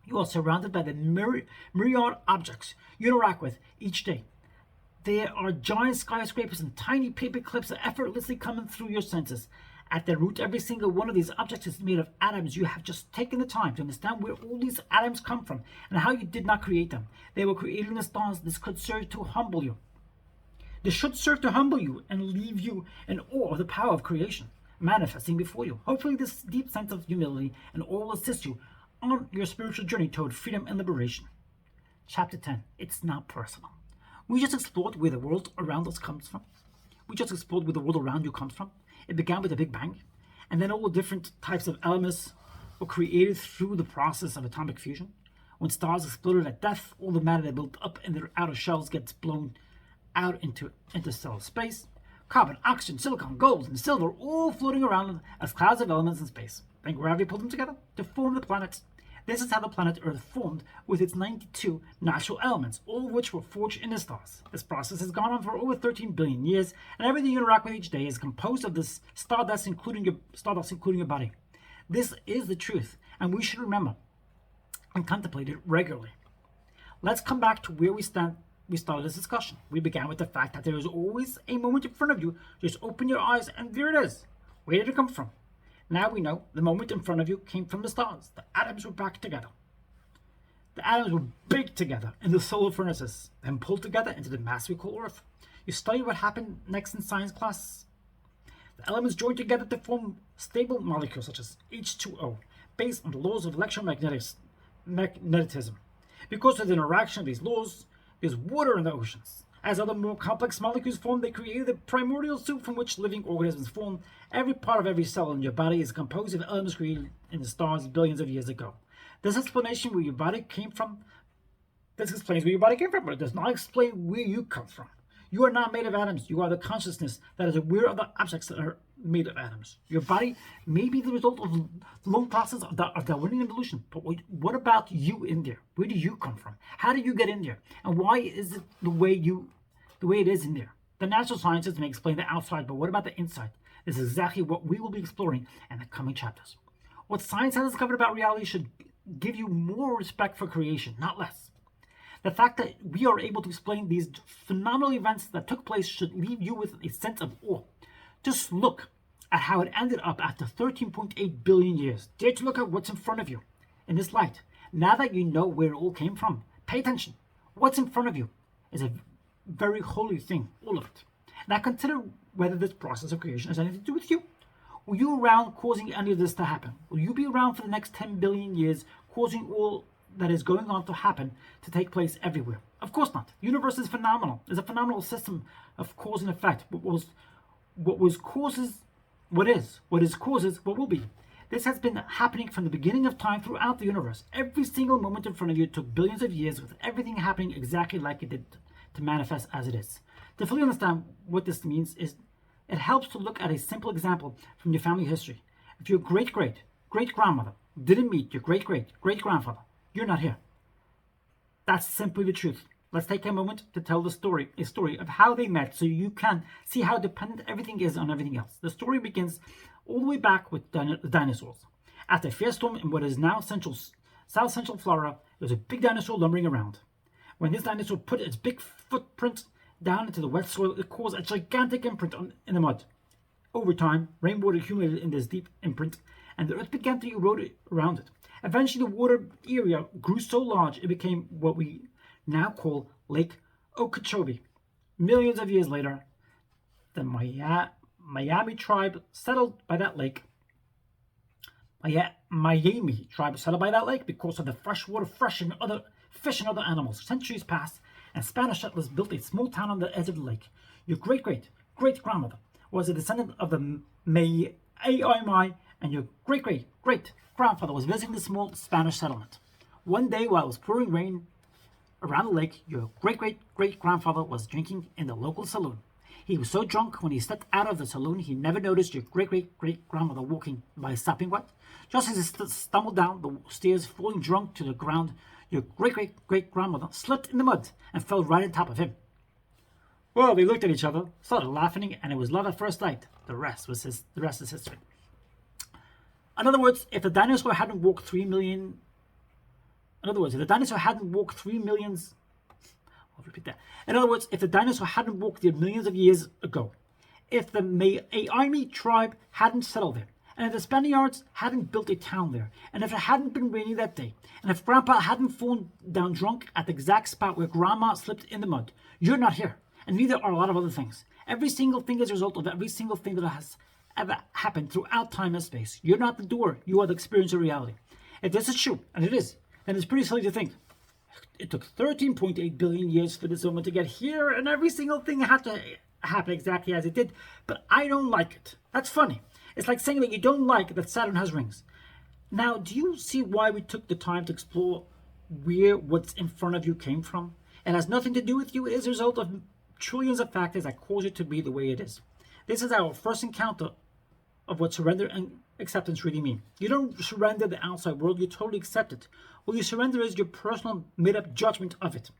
You are surrounded by the myriad objects you interact with each day. There are giant skyscrapers and tiny paper clips that effortlessly coming through your senses. At their root, every single one of these objects is made of atoms. You have just taken the time to understand where all these atoms come from and how you did not create them. They were created in the stars. This could serve to humble you. This should serve to humble you and leave you in awe of the power of creation manifesting before you. Hopefully this deep sense of humility and awe will assist you on your spiritual journey toward freedom and liberation. Chapter 10. It's not personal. We just explored where the world around us comes from. We just explored where the world around you comes from. It began with the Big Bang, and then all the different types of elements were created through the process of atomic fusion. When stars exploded at death, all the matter that built up in their outer shells gets blown out into interstellar space. Carbon, oxygen, silicon, gold, and silver all floating around as clouds of elements in space. Then gravity pulled them together to form the planets. This is how the planet Earth formed with its 92 natural elements, all of which were forged in the stars. This process has gone on for over 13 billion years, and everything you interact with each day is composed of this stardust, including your body. This is the truth, and we should remember and contemplate it regularly. Let's come back to where we started this discussion. We began with the fact that there is always a moment in front of you. Just open your eyes, and there it is. Where did it come from? Now we know the moment in front of you came from the stars. The atoms were back together. The atoms were baked together in the solar furnaces and pulled together into the mass we call Earth. You study what happened next in science class. The elements joined together to form stable molecules such as H2O, based on the laws of electromagnetism. Because of the interaction of these laws, there's water in the oceans. As other more complex molecules formed, they created the primordial soup from which living organisms form. Every part of every cell in your body is composed of elements created in the stars billions of years ago. This explanation where your body came from, this explains where your body came from, but it does not explain where you come from. You are not made of atoms. You are the consciousness that is aware of the objects that are made of atoms. Your body may be the result of the long process of Darwinian evolution, but what about you in there? Where do you come from? How did you get in there? And why is it the way it is in there? The natural sciences may explain the outside, but what about the inside? This is exactly what we will be exploring in the coming chapters. What science has discovered about reality should give you more respect for creation, not less. The fact that we are able to explain these phenomenal events that took place should leave you with a sense of awe. Just look at how it ended up after 13.8 billion years. Dare to look at what's in front of you in this light. Now that you know where it all came from, pay attention. What's in front of you is a very holy thing, all of it. Now consider whether this process of creation has anything to do with you. Were you around causing any of this to happen? Will you be around for the next 10 billion years causing all that is going on to happen to take place everywhere? Of course not. The universe is phenomenal. It's a phenomenal system of cause and effect. What is causes what will be. This has been happening from the beginning of time throughout the universe. Every single moment in front of you took billions of years with everything happening exactly like it did to manifest as it is. To fully understand what this means, it helps to look at a simple example from your family history. If your great-great-great-grandmother didn't meet your great-great-great-grandfather, you're not here. That's simply the truth. Let's take a moment to tell a story of how they met so you can see how dependent everything is on everything else. The story begins all the way back with the dinosaurs. After a fierce storm in what is now South Central Florida, there was a big dinosaur lumbering around. When this dinosaur put its big footprint down into the wet soil, it caused a gigantic imprint in the mud. Over time, rainwater accumulated in this deep imprint, and the earth began to erode around it. Eventually, the water area grew so large it became what we now call Lake Okeechobee. Millions of years later, the Miami tribe settled by that lake. Miami tribe settled by that lake because of the freshwater fish and other animals. Centuries passed, and Spanish settlers built a small town on the edge of the lake. Your great-great-great-grandmother was a descendant of the Miami, and your great-great-great-grandfather was visiting the small Spanish settlement. One day, while it was pouring rain around the lake, your great-great-great-grandfather was drinking in the local saloon. He was so drunk when he stepped out of the saloon, he never noticed your great-great-great-grandmother walking by sopping wet. Just as he stumbled down the stairs, falling drunk to the ground, your great-great-great-grandmother slipped in the mud and fell right on top of him. Well, they looked at each other, started laughing, and it was love at first sight. The rest is history. In other words, if the dinosaur hadn't walked 3 million... In other words, if the dinosaur hadn't walked the millions of years ago, If the Aimi tribe hadn't settled there, and if the Spaniards hadn't built a town there, and if it hadn't been raining that day, and if Grandpa hadn't fallen down drunk at the exact spot where Grandma slipped in the mud, you're not here, and neither are a lot of other things. Every single thing is a result of every single thing that has ever happened throughout time and space. You're not the doer, you are the experience of reality. If this is true, and it is, then it's pretty silly to think it took 13.8 billion years for this moment to get here, and every single thing had to happen exactly as it did, but I don't like it. That's funny. It's like saying that you don't like that Saturn has rings. Now, do you see why we took the time to explore where what's in front of you came from? It has nothing to do with you. It is a result of trillions of factors that cause it to be the way it is. This is our first encounter of what surrender and acceptance really mean. You don't surrender the outside world, you totally accept it. What you surrender is your personal made-up judgment of it.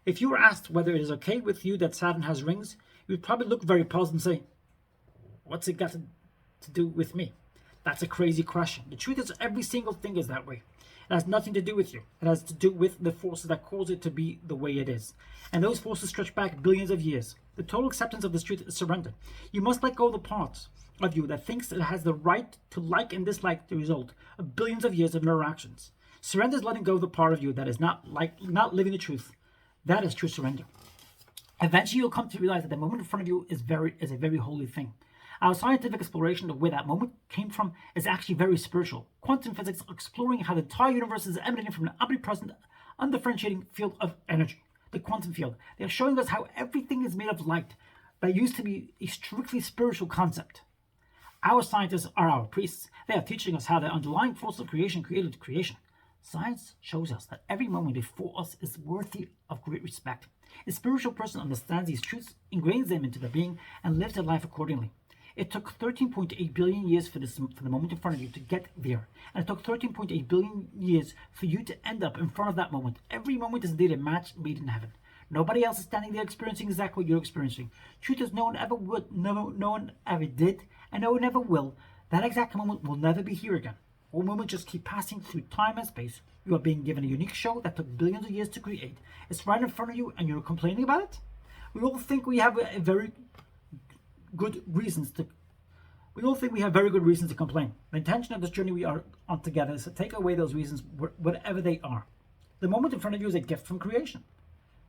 If you were asked whether it is okay with you that Saturn has rings, you would probably look very puzzled and say, what's it got to do with me? That's a crazy question. The truth is every single thing is that way. It has nothing to do with you. It has to do with the forces that cause it to be the way it is. And those forces stretch back billions of years. The total acceptance of this truth is surrender. You must let go of the parts of you that thinks it has the right to like and dislike the result of billions of years of interactions. Surrender is letting go of the part of you that is not living the truth. That is true surrender. Eventually you'll come to realize that the moment in front of you is a very holy thing. Our scientific exploration of where that moment came from is actually very spiritual. Quantum physics exploring how the entire universe is emanating from an omnipresent, undifferentiating field of energy, the quantum field. They are showing us how everything is made of light that used to be a strictly spiritual concept. Our scientists are our priests. They are teaching us how the underlying force of creation created creation. Science shows us that every moment before us is worthy of great respect. A spiritual person understands these truths, ingrains them into their being, and lives their life accordingly. It took 13.8 billion years for the moment in front of you to get there. And it took 13.8 billion years for you to end up in front of that moment. Every moment is indeed a match made in heaven. Nobody else is standing there experiencing exactly what you're experiencing. Truth is, no one ever would, no one ever did, and no one ever will. That exact moment will never be here again. All moments just keep passing through time and space. You are being given a unique show that took billions of years to create. It's right in front of you and you're complaining about it? We all think we have very good reasons to complain. The intention of this journey we are on together is to take away those reasons, whatever they are. The moment in front of you is a gift from creation.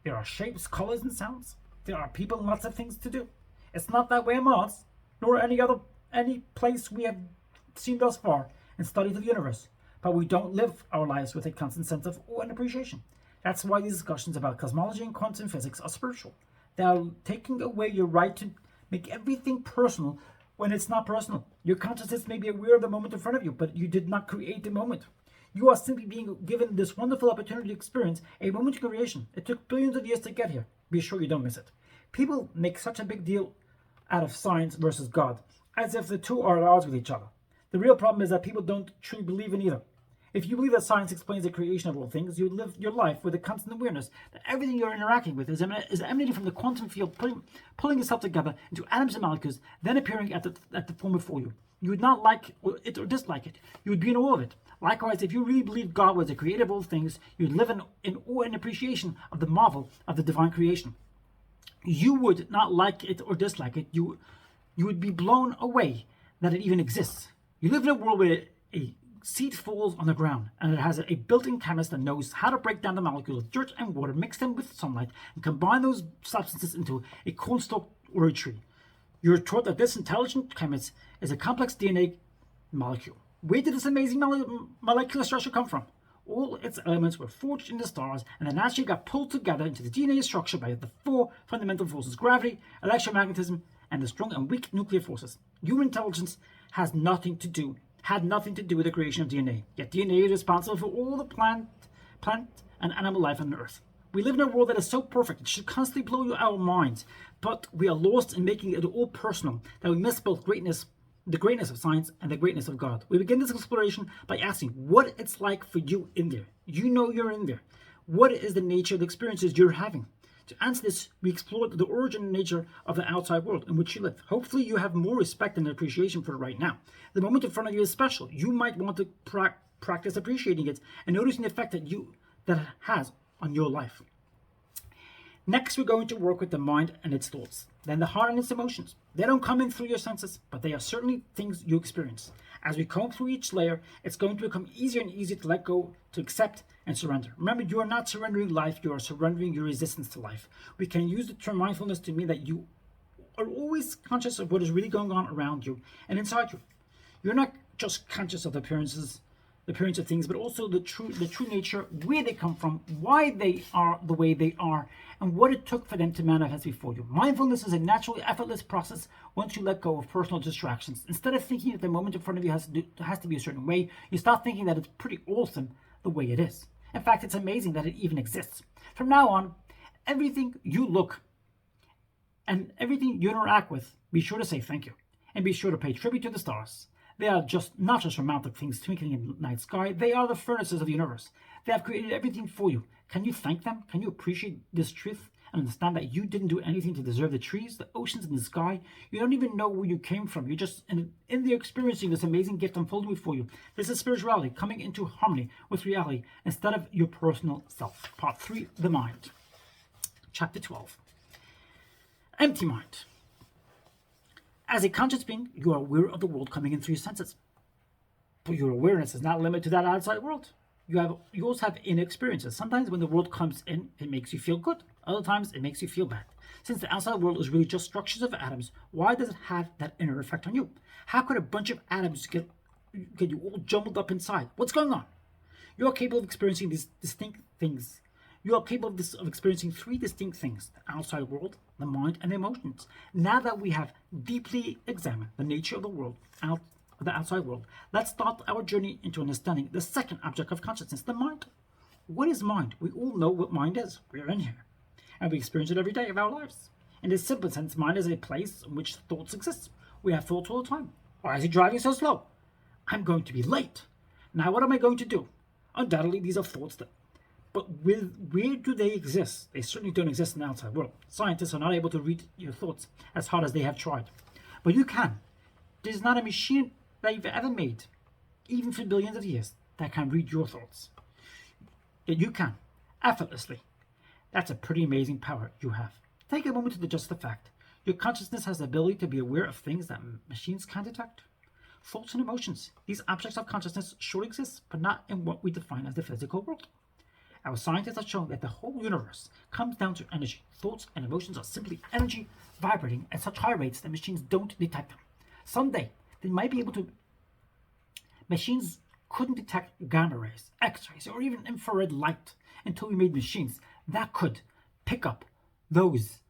There are shapes, colors, and sounds. There are people and lots of things to do. It's not that way on Mars, nor any place we have seen thus far in studies of the universe. But we don't live our lives with a constant sense of awe and appreciation. That's why these discussions about cosmology and quantum physics are spiritual. They are taking away your right to make everything personal when it's not personal. Your consciousness may be aware of the moment in front of you, but you did not create the moment. You are simply being given this wonderful opportunity to experience a moment of creation. It took billions of years to get here. Be sure you don't miss it. People make such a big deal out of science versus God, as if the two are at odds with each other. The real problem is that people don't truly believe in either. If you believe that science explains the creation of all things, you live your life with a constant awareness that everything you're interacting with is emanating from the quantum field, pulling itself together into atoms and molecules, then appearing at the form before you. You would not like it or dislike it. You would be in awe of it. Likewise, if you really believed God was the creator of all things, you would live in awe and appreciation of the marvel of the divine creation. You would not like it or dislike it. You would be blown away that it even exists. You live in a world where a seed falls on the ground, and it has a built-in chemist that knows how to break down the molecules of dirt and water, mix them with sunlight, and combine those substances into a cornstalk or a tree. You're taught that this intelligent chemist is a complex DNA molecule. Where did this amazing molecular structure come from? All its elements were forged in the stars and then naturally got pulled together into the DNA structure by the four fundamental forces: gravity, electromagnetism, and the strong and weak nuclear forces. Human intelligence had nothing to do with the creation of DNA. Yet DNA is responsible for all the plant and animal life on Earth. We live in a world that is so perfect, it should constantly blow our minds. But we are lost in making it all personal, that we miss both the greatness of science and the greatness of God. We begin this exploration by asking what it's like for you in there. You know you're in there. What is the nature of the experiences you're having? To answer this, we explored the origin and nature of the outside world in which you live. Hopefully you have more respect and appreciation for it right now. The moment in front of you is special. You might want to practice appreciating it and noticing the effect that it has on your life. Next, we're going to work with the mind and its thoughts, then the heart and its emotions. They don't come in through your senses, but they are certainly things you experience. As we comb through each layer, it's going to become easier and easier to let go, to accept, and surrender. Remember, you are not surrendering life, you are surrendering your resistance to life. We can use the term mindfulness to mean that you are always conscious of what is really going on around you and inside you. You're not just conscious of the appearance of things, but also the true nature, where they come from, why they are the way they are, and what it took for them to manifest before you. Mindfulness is a naturally effortless process once you let go of personal distractions. Instead of thinking that the moment in front of you has to be a certain way, you start thinking that it's pretty awesome the way it is. In fact, it's amazing that it even exists. From now on, everything you look and everything you interact with, be sure to say thank you, and be sure to pay tribute to the stars. They are not just romantic things twinkling in the night sky. They are the furnaces of the universe. They have created everything for you. Can you thank them? Can you appreciate this truth and understand that you didn't do anything to deserve the trees, the oceans, and the sky? You don't even know where you came from. You're just in there experiencing this amazing gift unfolding before you. This is spirituality coming into harmony with reality instead of your personal self. Part 3, the mind. Chapter 12. Empty mind. As a conscious being, you are aware of the world coming in through your senses. But your awareness is not limited to that outside world. You also have inner experiences. Sometimes when the world comes in, it makes you feel good. Other times, it makes you feel bad. Since the outside world is really just structures of atoms, why does it have that inner effect on you? How could a bunch of atoms get you all jumbled up inside? What's going on? You are capable of experiencing these distinct things. You are capable of experiencing 3 distinct things: the outside world, the mind, and the emotions. Now that we have deeply examined the nature of the world, the outside world, let's start our journey into understanding the second object of consciousness, the mind. What is mind? We all know what mind is. We're in here, and we experience it every day of our lives. In the simple sense, mind is a place in which thoughts exist. We have thoughts all the time. Why is he driving so slow? I'm going to be late. Now what am I going to do? Undoubtedly, these are thoughts but where do they exist? They certainly don't exist in the outside world. Scientists are not able to read your thoughts as hard as they have tried. But you can. There's not a machine that you've ever made, even for billions of years, that can read your thoughts. Yet you can, effortlessly. That's a pretty amazing power you have. Take a moment to digest the fact. Your consciousness has the ability to be aware of things that machines can't detect. Thoughts and emotions. These objects of consciousness sure exist, but not in what we define as the physical world. Our scientists have shown that the whole universe comes down to energy. Thoughts and emotions are simply energy vibrating at such high rates that machines don't detect them. Someday, they might be able to. Machines couldn't detect gamma rays, X-rays, or even infrared light until we made machines that could pick up those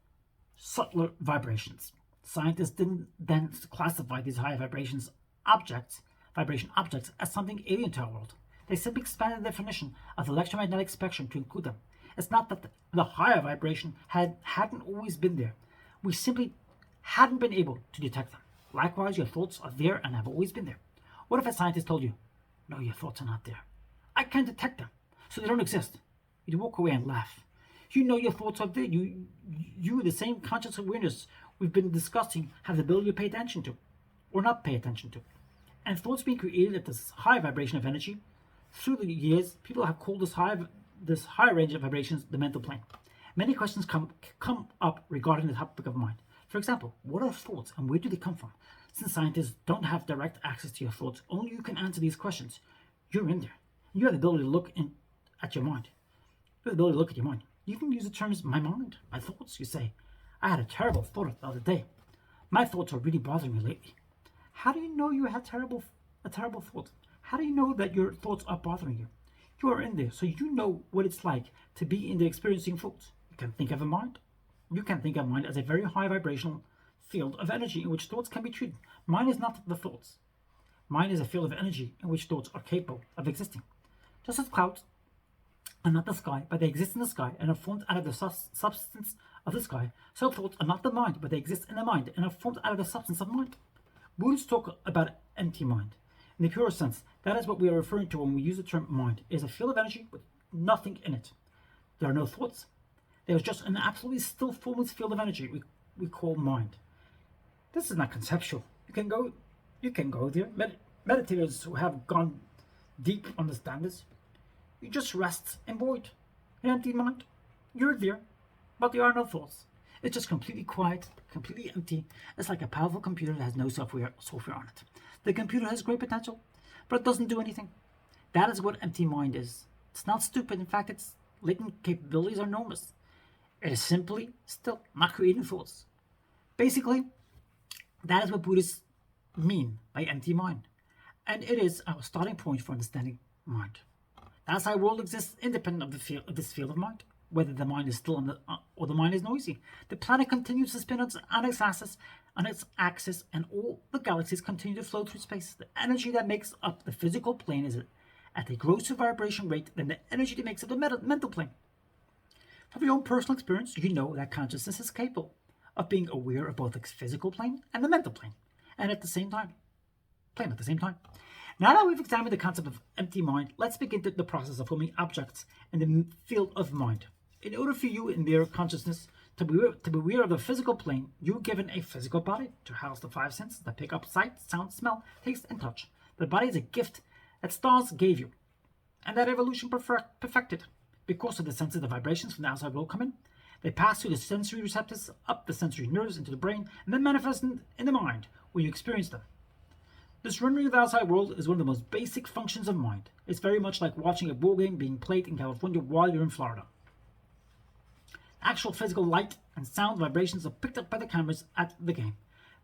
subtler vibrations. Scientists didn't then classify these high vibration objects as something alien to our world. They simply expanded the definition of the electromagnetic spectrum to include them. It's not that the higher vibration hadn't always been there. We simply hadn't been able to detect them. Likewise, your thoughts are there and have always been there. What if a scientist told you, no, your thoughts are not there. I can't detect them, so they don't exist. You'd walk away and laugh. You know your thoughts are there. You, the same conscious awareness we've been discussing, have the ability to pay attention to, or not pay attention to. And thoughts being created at this high vibration of energy. Through the years, people have called this high range of vibrations the mental plane. Many questions come up regarding the topic of mind. For example, what are thoughts and where do they come from? Since scientists don't have direct access to your thoughts, only you can answer these questions. You're in there. You have the ability to look at your mind. You have the ability to look at your mind. You can use the terms my mind, my thoughts. You say, I had a terrible thought the other day. My thoughts are really bothering me lately. How do you know you had a terrible thought? How do you know that your thoughts are bothering you? You are in there, so you know what it's like to be in the experiencing thoughts. You can think of a mind. You can think of mind as a very high vibrational field of energy in which thoughts can be treated. Mind is not the thoughts. Mind is a field of energy in which thoughts are capable of existing. Just as clouds are not the sky, but they exist in the sky and are formed out of the substance of the sky, so thoughts are not the mind, but they exist in the mind and are formed out of the substance of mind. Buddhists talk about empty mind. In the purest sense, that is what we are referring to when we use the term mind. It is a field of energy with nothing in it. There are no thoughts. There is just an absolutely still formless field of energy we call mind. This is not conceptual. You can go there. Meditators who have gone deep understand this. You just rest in void, an empty mind. You're there. But there are no thoughts. It's just completely quiet, completely empty. It's like a powerful computer that has no software on it. The computer has great potential, but it doesn't do anything. That is what empty mind is. It's not stupid. In fact, its latent capabilities are enormous. It is simply still, not creating thoughts. Basically, that is what Buddhists mean by empty mind. And it is our starting point for understanding mind. The outside world exists independent of this field of mind. Whether the mind is still or the mind is noisy, the planet continues to spin on its axis, and all the galaxies continue to flow through space. The energy that makes up the physical plane is at a grosser vibration rate than the energy that makes up the mental plane. From your own personal experience, you know that consciousness is capable of being aware of both the physical plane and the mental plane, and at the same time. Now that we've examined the concept of empty mind, let's begin the process of forming objects in the field of mind. In order for you in mere consciousness to be aware of the physical plane, you are given a physical body to house the five senses that pick up sight, sound, smell, taste, and touch. The body is a gift that stars gave you, and that evolution perfected. Because of the sensitive vibrations from the outside world come in, they pass through the sensory receptors, up the sensory nerves into the brain, and then manifest in the mind, where you experience them. This rendering of the outside world is one of the most basic functions of mind. It's very much like watching a ball game being played in California while you're in Florida. Actual physical light and sound vibrations are picked up by the cameras at the game.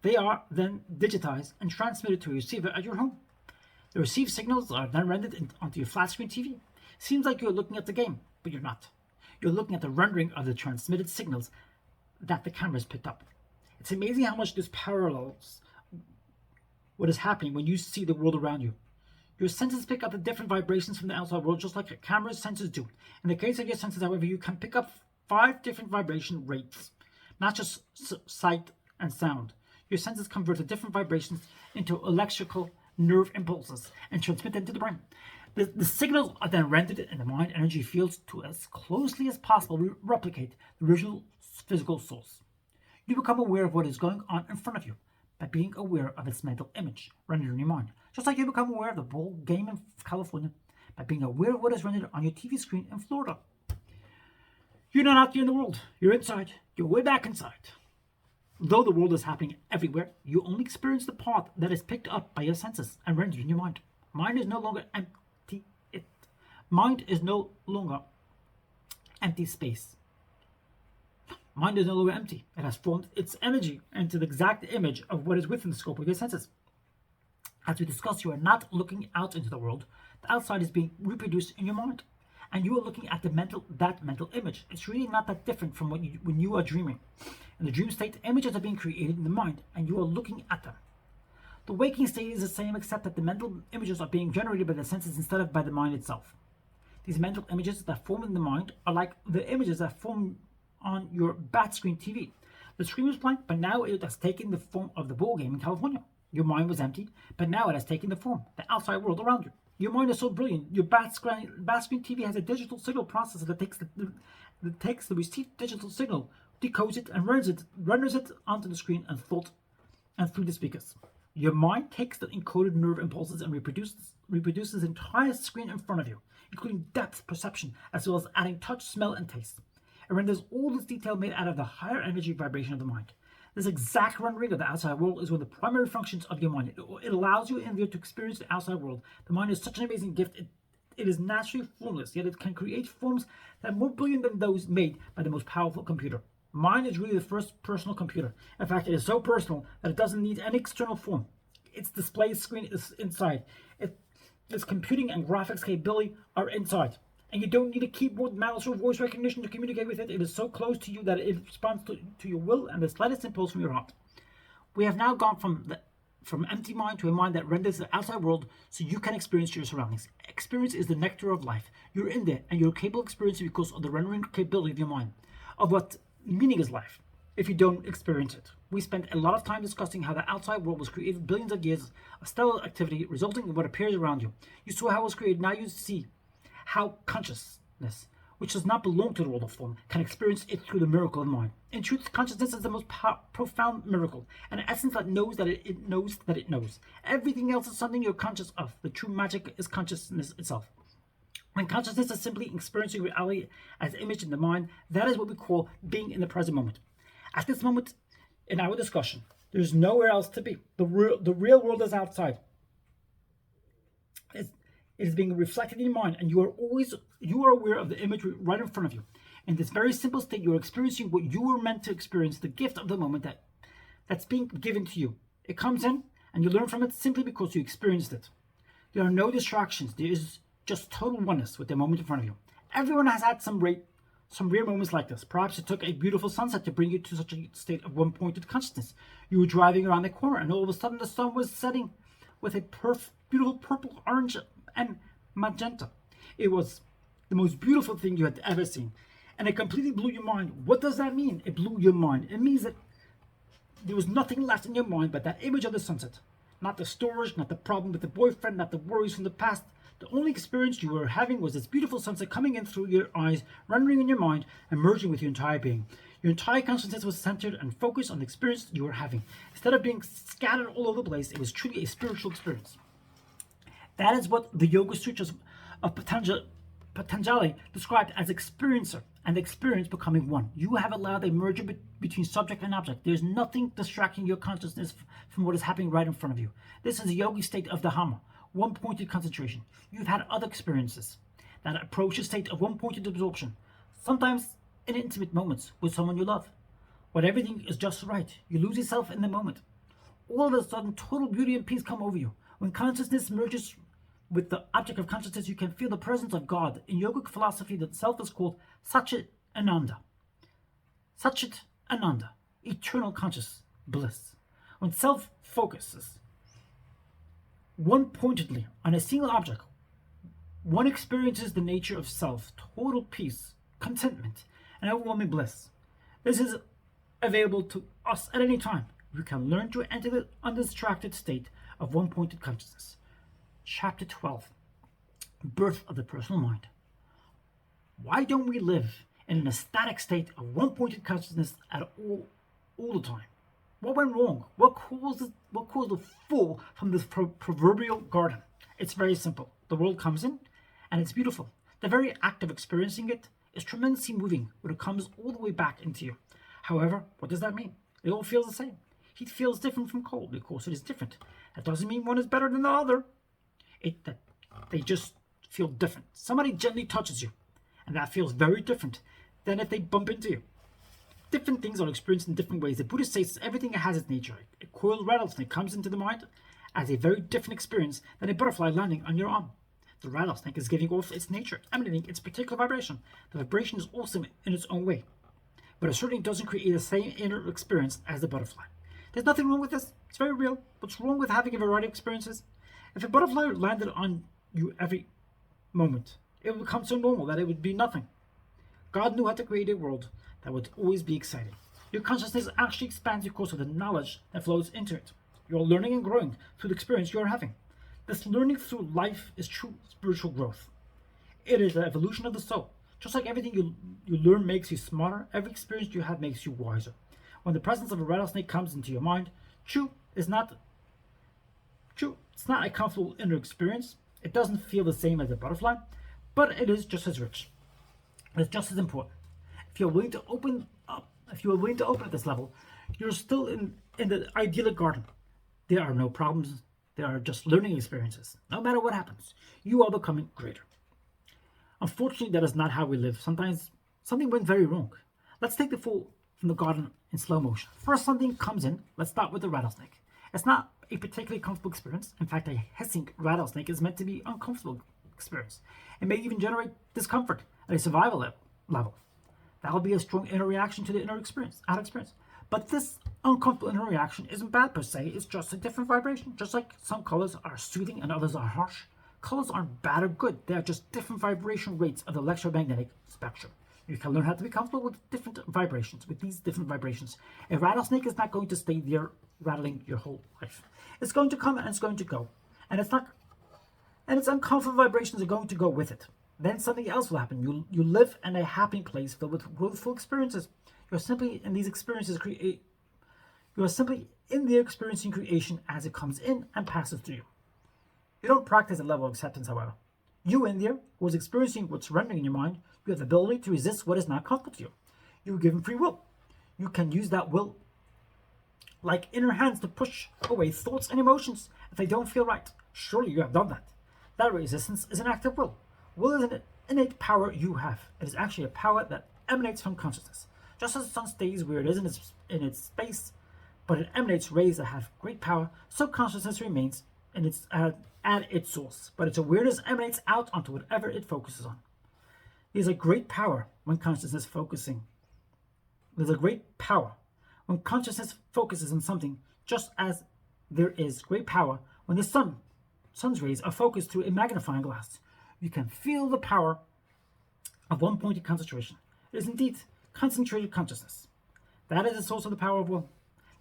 They are then digitized and transmitted to a receiver at your home. The received signals are then rendered onto your flat screen TV. Seems like you're looking at the game, but you're not. You're looking at the rendering of the transmitted signals that the cameras picked up. It's amazing how much this parallels what is happening when you see the world around you. Your senses pick up the different vibrations from the outside world just like a camera's sensors do. In the case of your senses, however, you can pick up 5 different vibration rates, not just sight and sound. Your senses convert the different vibrations into electrical nerve impulses and transmit them to the brain. The signals are then rendered in the mind energy fields to as closely as possible replicate the original physical source. You become aware of what is going on in front of you by being aware of its mental image rendered in your mind, just like you become aware of the ball game in California by being aware of what is rendered on your TV screen in Florida. You're not out there in the world. You're inside. You're way back inside. Though the world is happening everywhere, you only experience the part that is picked up by your senses and rendered in your mind. Mind is no longer empty. Mind is no longer empty space. Mind is no longer empty. It has formed its energy into the exact image of what is within the scope of your senses. As we discussed, you are not looking out into the world. The outside is being reproduced in your mind, and you are looking at that mental image. It's really not that different from when you are dreaming. In the dream state, images are being created in the mind, and you are looking at them. The waking state is the same, except that the mental images are being generated by the senses instead of by the mind itself. These mental images that form in the mind are like the images that form on your bat screen TV. The screen was blank, but now it has taken the form of the ball game in California. Your mind was empty, but now it has taken the form, the outside world around you. Your mind is so brilliant. Your bat screen TV has a digital signal processor that takes the received digital signal, decodes it, and renders it onto the screen and through the speakers. Your mind takes the encoded nerve impulses and reproduces the entire screen in front of you, including depth perception, as well as adding touch, smell, and taste. It renders all this detail made out of the higher energy vibration of the mind. This exact rendering of the outside world is one of the primary functions of your mind. It allows you in there to experience the outside world. The mind is such an amazing gift. It is naturally formless, yet it can create forms that are more brilliant than those made by the most powerful computer. Mind is really the first personal computer. In fact, it is so personal that it doesn't need any external form. Its display screen is inside. Its computing and graphics capability are inside. And you don't need a keyboard, mouse, or voice recognition to communicate with it. It is so close to you that it responds to your will and the slightest impulse from your heart. We have now gone from empty mind to a mind that renders the outside world so you can experience your surroundings. Experience is the nectar of life. You're in there, and you're capable of experiencing because of the rendering capability of your mind, of what meaning is life, if you don't experience it. We spent a lot of time discussing how the outside world was created billions of years of stellar activity resulting in what appears around you. You saw how it was created, now you see how consciousness, which does not belong to the world of form, can experience it through the miracle of mind. In truth, consciousness is the most profound miracle, an essence that knows that it knows that it knows. Everything else is something you're conscious of. The true magic is consciousness itself. When consciousness is simply experiencing reality as image in the mind, that is what we call being in the present moment. At this moment in our discussion, there's nowhere else to be. The real world is outside. It is being reflected in your mind, and you are aware of the imagery right in front of you. In this very simple state, you are experiencing what you were meant to experience, the gift of the moment that's being given to you. It comes in, and you learn from it simply because you experienced it. There are no distractions. There is just total oneness with the moment in front of you. Everyone has had some rare moments like this. Perhaps it took a beautiful sunset to bring you to such a state of one-pointed consciousness. You were driving around the corner, and all of a sudden the sun was setting with a beautiful purple, orange, and magenta. It was the most beautiful thing you had ever seen, and it completely blew your mind. What does that mean? It blew your mind. It means that there was nothing left in your mind but that image of the sunset. Not the storage, not the problem with the boyfriend, not the worries from the past. The only experience you were having was this beautiful sunset coming in through your eyes, rendering in your mind, and merging with your entire being. Your entire consciousness was centered and focused on the experience you were having. Instead of being scattered all over the place, it was truly a spiritual experience. That is what the Yoga Sutras of Patanjali described as experiencer, and the experience becoming one. You have allowed a merger between subject and object. There's nothing distracting your consciousness from what is happening right in front of you. This is a yogi state of Dhamma, one-pointed concentration. You've had other experiences that approach a state of one-pointed absorption, sometimes in intimate moments with someone you love. When everything is just right, you lose yourself in the moment. All of a sudden, total beauty and peace come over you. When consciousness merges with the object of consciousness, you can feel the presence of God. In yogic philosophy, the self is called Satchit Ananda. Satchit Ananda, eternal conscious bliss. When self focuses one-pointedly on a single object, one experiences the nature of self, total peace, contentment, and overwhelming bliss. This is available to us at any time. We can learn to enter the undistracted state of one-pointed consciousness. Chapter 12, Birth of the Personal Mind. Why don't we live in an ecstatic state of one-pointed consciousness at all the time? What went wrong? What caused the fall from this proverbial garden? It's very simple. The world comes in, and it's beautiful. The very act of experiencing it is tremendously moving when it comes all the way back into you. However, what does that mean? It all feels the same. Heat feels different from cold because it is different. That doesn't mean one is better than the other. They just feel different. Somebody gently touches you, and that feels very different than if they bump into you. Different things are experienced in different ways. The Buddha says everything has its nature. A coiled rattlesnake comes into the mind as a very different experience than a butterfly landing on your arm. The rattlesnake is giving off its nature, emanating its particular vibration. The vibration is awesome in its own way, but it certainly doesn't create the same inner experience as the butterfly. There's nothing wrong with this. It's very real. What's wrong with having a variety of experiences? If a butterfly landed on you every moment, it would become so normal that it would be nothing. God knew how to create a world that would always be exciting. Your consciousness actually expands because of the knowledge that flows into it. You're learning and growing through the experience you're having. This learning through life is true spiritual growth. It is the evolution of the soul. Just like everything you learn makes you smarter, every experience you have makes you wiser. When the presence of a rattlesnake comes into your mind, it's not a comfortable inner experience. It doesn't feel the same as a butterfly, but it is just as rich. It's just as important. If you're willing to open at this level, you're still in the idyllic garden. There are no problems. There are just learning experiences. No matter what happens, you are becoming greater. Unfortunately, that is not how we live. Sometimes something went very wrong. Let's take the fall from the garden in slow motion. First, something comes in. Let's start with the rattlesnake. It's not a particularly comfortable experience. In fact, a hissing rattlesnake is meant to be an uncomfortable experience. It may even generate discomfort at a survival level. That will be a strong inner reaction to the outer experience. But this uncomfortable inner reaction isn't bad per se. It's just a different vibration. Just like some colors are soothing and others are harsh. Colors aren't bad or good. They are just different vibration rates of the electromagnetic spectrum. You can learn how to be comfortable with different vibrations, with these different vibrations. A rattlesnake is not going to stay there rattling your whole life. It's going to come and it's going to go. And its uncomfortable vibrations are going to go with it. Then something else will happen. You live in a happy place filled with growthful experiences. You're simply in these experiences You are simply in the experiencing creation as it comes in and passes through you. You don't practice a level of acceptance, however. You in there who is experiencing what's surrendering in your mind, you have the ability to resist what is not comfortable to you. You were given free will. You can use that will like inner hands to push away thoughts and emotions if they don't feel right. Surely you have done that. That resistance is an act of will. Will is an innate power you have. It is actually a power that emanates from consciousness. Just as the sun stays where it is in its space, but it emanates rays that have great power, so consciousness remains in its at its source, but its awareness emanates out onto whatever it focuses on. There's a great power when consciousness focusing. There's a great power when consciousness focuses on something, just as there is great power when the sun's rays are focused through a magnifying glass. You can feel the power of one-pointed concentration. It is indeed concentrated consciousness. That is the source of the power of will.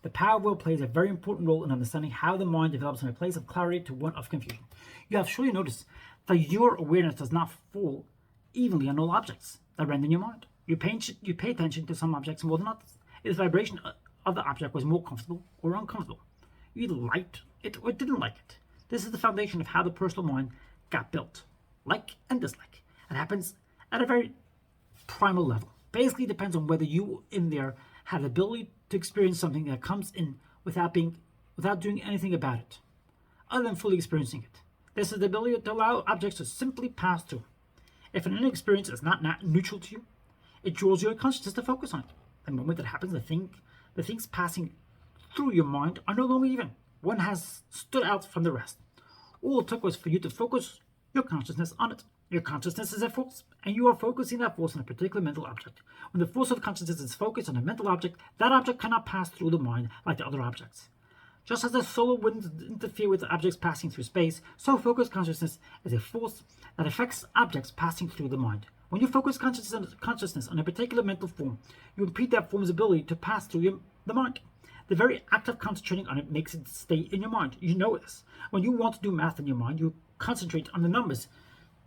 The power of will plays a very important role in understanding how the mind develops from a place of clarity to one of confusion. You have surely noticed that your awareness does not fall evenly on all objects that render in your mind. You pay attention to some objects more than others. Its vibration of the object was more comfortable or uncomfortable. You either liked it or didn't like it. This is the foundation of how the personal mind got built. Like and dislike. It happens at a very primal level. Basically, it depends on whether you in there have the ability to experience something that comes in without doing anything about it, other than fully experiencing it. This is the ability to allow objects to simply pass through. If an experience is not neutral to you, it draws your consciousness to focus on it. The moment that happens, the things passing through your mind are no longer even. One has stood out from the rest. All it took was for you to focus your consciousness on it. Your consciousness is a force, and you are focusing that force on a particular mental object. When the force of consciousness is focused on a mental object, that object cannot pass through the mind like the other objects. Just as the solar winds interfere with objects passing through space, so focused consciousness is a force that affects objects passing through the mind. When you focus consciousness on a particular mental form, you impede that form's ability to pass through the mind. The very act of concentrating on it makes it stay in your mind. You know this. When you want to do math in your mind, you concentrate on the numbers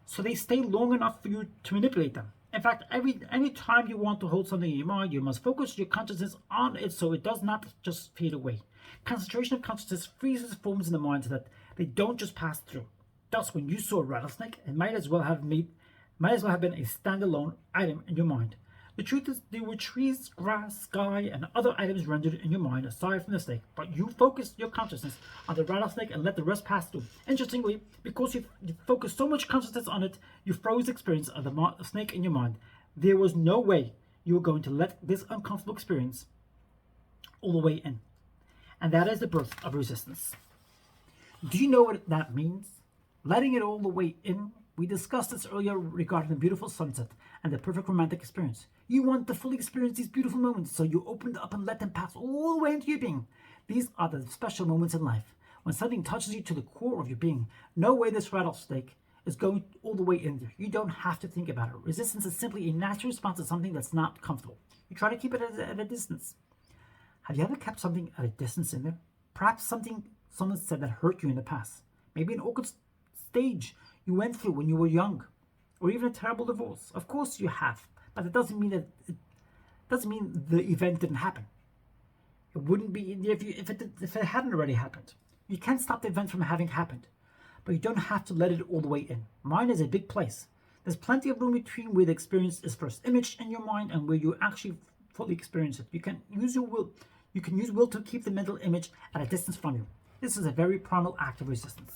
so they stay long enough for you to manipulate them. In fact, any time you want to hold something in your mind, you must focus your consciousness on it so it does not just fade away. Concentration of consciousness freezes forms in the mind so that they don't just pass through. Thus, when you saw a rattlesnake, it might as well have been a standalone item in your mind. The truth is, there were trees, grass, sky, and other items rendered in your mind aside from the snake, but you focused your consciousness on the rattlesnake and let the rest pass through. Interestingly, because you focused so much consciousness on it, you froze the experience of the snake in your mind. There was no way you were going to let this uncomfortable experience all the way in. And that is the birth of resistance. Do you know what that means? Letting it all the way in. We discussed this earlier regarding the beautiful sunset and the perfect romantic experience. You want to fully experience these beautiful moments, so you opened up and let them pass all the way into your being. These are the special moments in life, when something touches you to the core of your being. No way this rattlesnake is going all the way in there. You don't have to think about it. Resistance is simply a natural response to something that's not comfortable. You try to keep it at a distance. Have you ever kept something at a distance in there? Perhaps something someone said that hurt you in the past. Maybe an awkward stage you went through when you were young, or even a terrible divorce. Of course you have, but it doesn't mean the event didn't happen. It wouldn't be if it hadn't already happened. You can't stop the event from having happened, but you don't have to let it all the way in. Mind is a big place. There's plenty of room between where the experience is first imaged in your mind and where you actually fully experience it. You can use your will. You can use will to keep the mental image at a distance from you. This is a very primal act of resistance.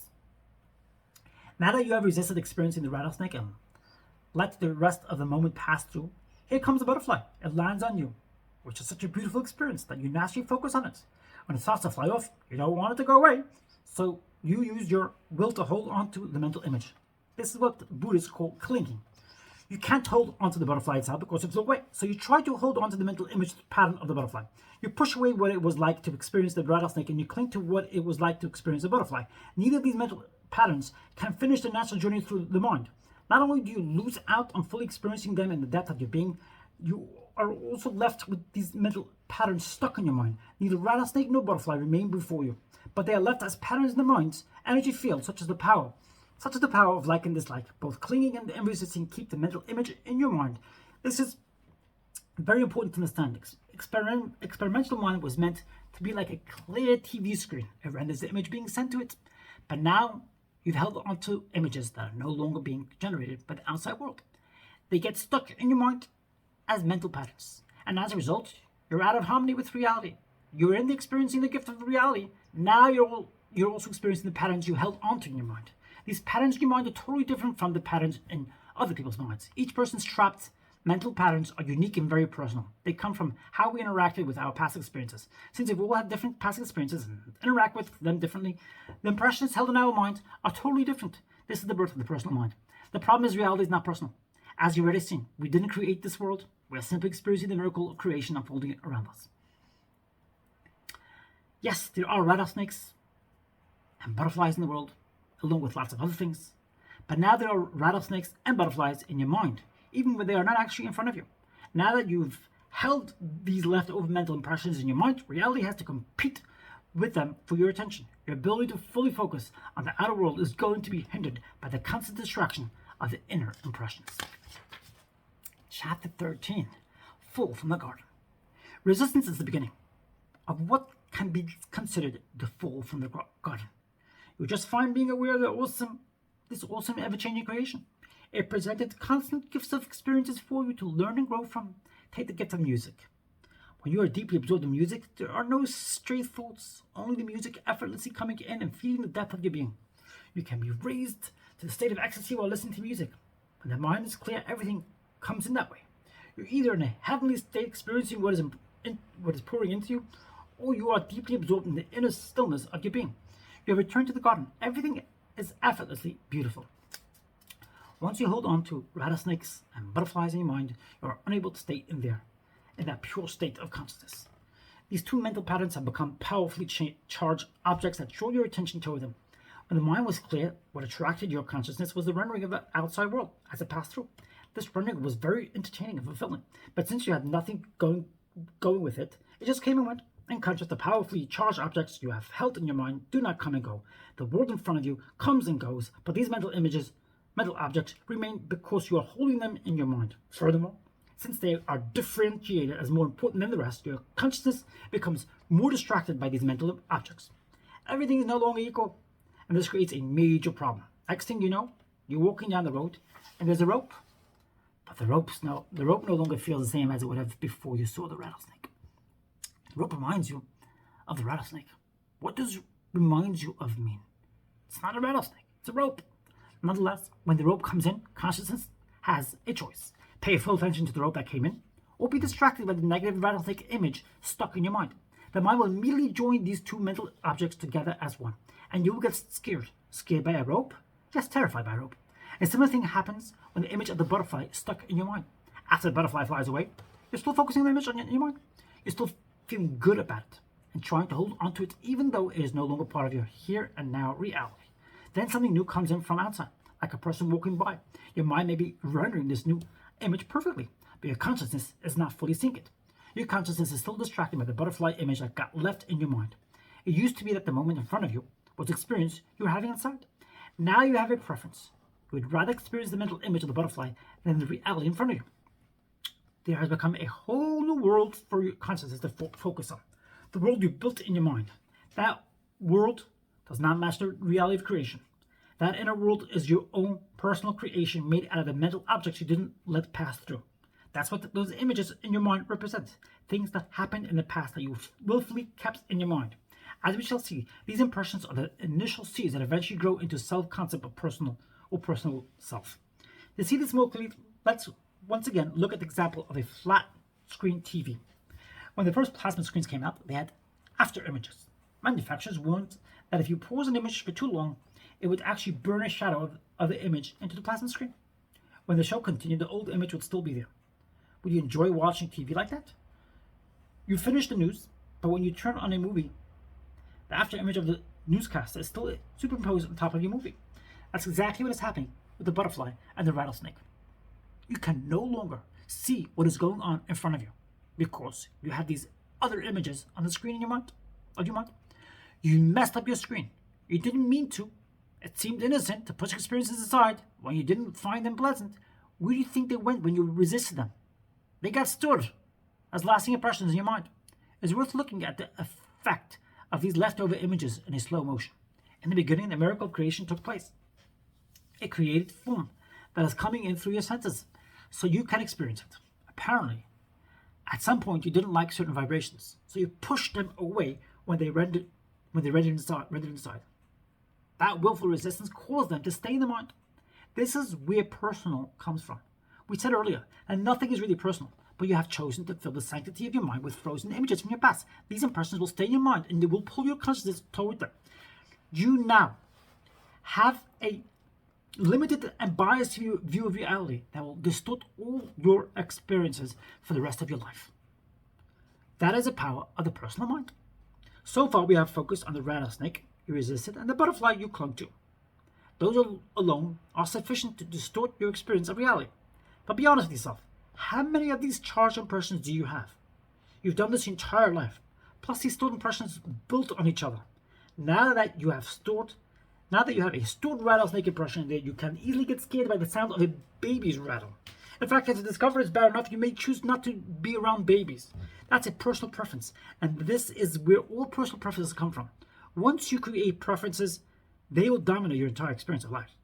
Now that you have resisted experiencing the rattlesnake and let the rest of the moment pass through, here comes a butterfly. It lands on you, which is such a beautiful experience that you naturally focus on it. When it starts to fly off, you don't want it to go away, so you use your will to hold on to the mental image. This is what Buddhists call clinging. You can't hold onto the butterfly itself because it's away, so you try to hold onto the mental image pattern of the butterfly. You push away what it was like to experience the rattlesnake and you cling to what it was like to experience the butterfly. Neither of these mental patterns can finish the natural journey through the mind. Not only do you lose out on fully experiencing them in the depth of your being, you are also left with these mental patterns stuck in your mind. Neither rattlesnake nor butterfly remain before you, but they are left as patterns in the mind's energy field, such as the power of like and dislike. Both clinging and resisting keep the mental image in your mind. This is very important to understand. Experimental mind was meant to be like a clear TV screen. It renders the image being sent to it. But now You've held onto images that are no longer being generated by the outside world. They get stuck in your mind as mental patterns, and as a result, you're out of harmony with reality. You're in the experiencing the gift of reality. Now you're also experiencing the patterns you held onto in your mind. These patterns in your mind are totally different from the patterns in other people's minds. Each person's trapped mental patterns are unique and very personal. They come from how we interacted with our past experiences. Since we've all had different past experiences and interact with them differently, the impressions held in our mind are totally different. This is the birth of the personal mind. The problem is reality is not personal. As you've already seen, we didn't create this world. We're simply experiencing the miracle of creation unfolding around us. Yes, there are rattlesnakes and butterflies in the world, along with lots of other things. But now there are rattlesnakes and butterflies in your mind, even when they are not actually in front of you. Now that you've held these leftover mental impressions in your mind, reality has to compete with them for your attention. Your ability to fully focus on the outer world is going to be hindered by the constant distraction of the inner impressions. Chapter 13, Fall from the Garden. Resistance is the beginning of what can be considered the fall from the garden. You're just fine being aware of this awesome ever-changing creation. It presented constant gifts of experiences for you to learn and grow from. Take the gift of music. When you are deeply absorbed in music, there are no stray thoughts, only the music effortlessly coming in and feeding the depth of your being. You can be raised to the state of ecstasy while listening to music. When the mind is clear, everything comes in that way. You're either in a heavenly state experiencing what is pouring into you, or you are deeply absorbed in the inner stillness of your being. You have returned to the garden. Everything is effortlessly beautiful. Once you hold on to rattlesnakes and butterflies in your mind, you are unable to stay in that pure state of consciousness. These two mental patterns have become powerfully charged objects that draw your attention toward them. When the mind was clear, what attracted your consciousness was the rendering of the outside world as it passed through. This rendering was very entertaining and fulfilling, but since you had nothing going with it, it just came and went. Unconscious, the powerfully charged objects you have held in your mind do not come and go. The world in front of you comes and goes, but these mental objects remain because you are holding them in your mind. Furthermore, since they are differentiated as more important than the rest, your consciousness becomes more distracted by these mental objects. Everything is no longer equal, and this creates a major problem. Next thing you know, you're walking down the road, and there's a rope, but the rope no longer feels the same as it would have before you saw the rattlesnake. The rope reminds you of the rattlesnake. What does reminds you of mean? It's not a rattlesnake, it's a rope. Nonetheless, when the rope comes in, consciousness has a choice. Pay full attention to the rope that came in, or be distracted by the negative rattlesnake image stuck in your mind. The mind will immediately join these two mental objects together as one, and you will get scared. Scared by a rope? Yes, terrified by a rope. A similar thing happens when the image of the butterfly is stuck in your mind. After the butterfly flies away, you're still focusing on the image in your mind. You're still feeling good about it and trying to hold onto it even though it is no longer part of your here and now reality. Then something new comes in from outside, like a person walking by. Your mind may be rendering this new image perfectly, but your consciousness is not fully seeing it. Your consciousness is still distracted by the butterfly image that got left in your mind. It used to be that the moment in front of you was the experience you were having inside. Now you have a preference. You would rather experience the mental image of the butterfly than the reality in front of you. There has become a whole new world for your consciousness to focus on. The world you built in your mind. That world does not match the reality of creation. That inner world is your own personal creation made out of the mental objects you didn't let pass through. That's what those images in your mind represent. Things that happened in the past that you willfully kept in your mind. As we shall see, these impressions are the initial seeds that eventually grow into self-concept of personal self. To see this more clearly, let's once again look at the example of a flat screen TV. When the first plasma screens came out, they had after images. Manufacturers warned that if you pause an image for too long, it would actually burn a shadow of the image into the plasma screen. When the show continued, the old image would still be there. Would you enjoy watching TV like that? You finish the news, but when you turn on a movie, the after image of the newscast is still superimposed on top of your movie. That's exactly what is happening with the butterfly and the rattlesnake. You can no longer see what is going on in front of you because you have these other images on the screen in your mind. You messed up your screen. You didn't mean to. It seemed innocent to push experiences aside when you didn't find them pleasant. Where do you think they went when you resisted them? They got stored as lasting impressions in your mind. It's worth looking at the effect of these leftover images in a slow motion. In the beginning, the miracle of creation took place. It created form that is coming in through your senses, so you can experience it. Apparently, at some point you didn't like certain vibrations, so you pushed them away when they rendered inside. That willful resistance caused them to stay in the mind. This is where personal comes from. We said earlier that nothing is really personal, but you have chosen to fill the sanctity of your mind with frozen images from your past. These impressions will stay in your mind and they will pull your consciousness toward them. You now have a limited and biased view of reality that will distort all your experiences for the rest of your life. That is the power of the personal mind. So far we have focused on the rattlesnake you resisted and the butterfly you clung to. Those alone are sufficient to distort your experience of reality. But be honest with yourself. How many of these charged impressions do you have? You've done this your entire life. Plus these stored impressions built on each other. Now that you have a stored rattlesnake impression that you can easily get scared by the sound of a baby's rattle. In fact, if the discovery is bad enough, you may choose not to be around babies. That's a personal preference, and this is where all personal preferences come from. Once you create preferences, they will dominate your entire experience of life.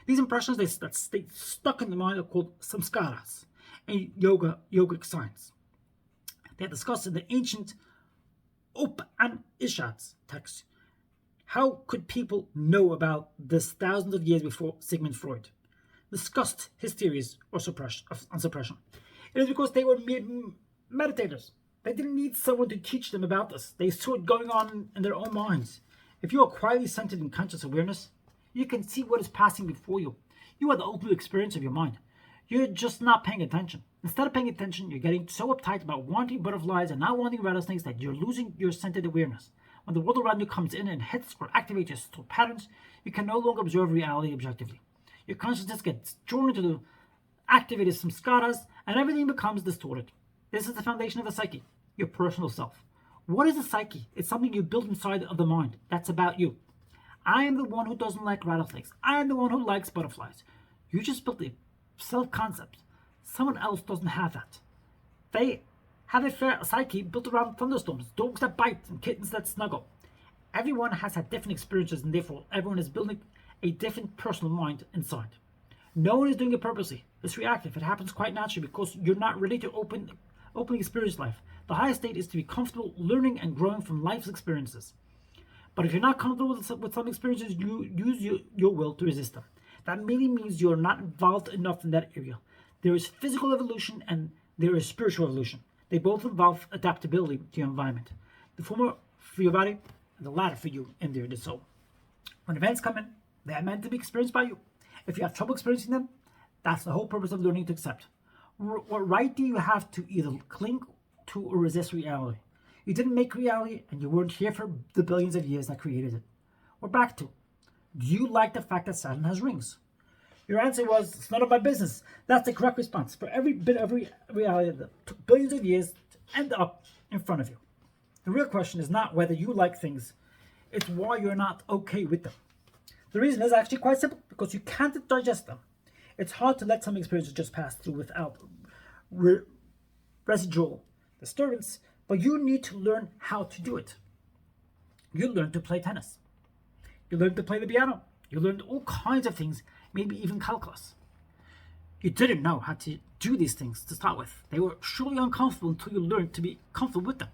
These impressions that stay stuck in the mind are called samskaras in yogic science. They are discussed in the ancient Upanishads text. How could people know about this thousands of years before Sigmund Freud discussed his theories on suppression? It is because they were meditators. They didn't need someone to teach them about this. They saw it going on in their own minds. If you are quietly centered in conscious awareness, you can see what is passing before you. You are the ultimate experience of your mind. You're just not paying attention. Instead of paying attention, you're getting so uptight about wanting butterflies and not wanting rattlesnakes that you're losing your centered awareness. When the world around you comes in and hits or activates your stored patterns, you can no longer observe reality objectively. Your consciousness gets drawn into the activated samskaras and everything becomes distorted. This is the foundation of the psyche, your personal self. What is a psyche? It's something you build inside of the mind. That's about you. I am the one who doesn't like rattlesnakes. I am the one who likes butterflies. You just built a self-concept. Someone else doesn't have that. They have a fair psyche built around thunderstorms, dogs that bite, and kittens that snuggle. Everyone has had different experiences, and therefore everyone is building a different personal mind inside. No one is doing it purposely. It's reactive. It happens quite naturally because you're not ready to openly experience life. The highest state is to be comfortable learning and growing from life's experiences. But if you're not comfortable with some experiences, you use your will to resist them. That merely means you're not involved enough in that area. There is physical evolution and there is spiritual evolution. They both involve adaptability to your environment. The former for your body, and the latter for you and the soul. When events come in, they are meant to be experienced by you. If you have trouble experiencing them, that's the whole purpose of learning to accept. What right do you have to either cling to or resist reality? You didn't make reality and you weren't here for the billions of years that created it. We're back to, do you like the fact that Saturn has rings? Your answer was, it's none of my business. That's the correct response for every bit of reality that took billions of years to end up in front of you. The real question is not whether you like things, it's why you're not okay with them. The reason is actually quite simple, because you can't digest them. It's hard to let some experiences just pass through without residual disturbance, but you need to learn how to do it. You learn to play tennis. You learn to play the piano. You learned all kinds of things, maybe even calculus. You didn't know how to do these things to start with. They were surely uncomfortable until you learned to be comfortable with them.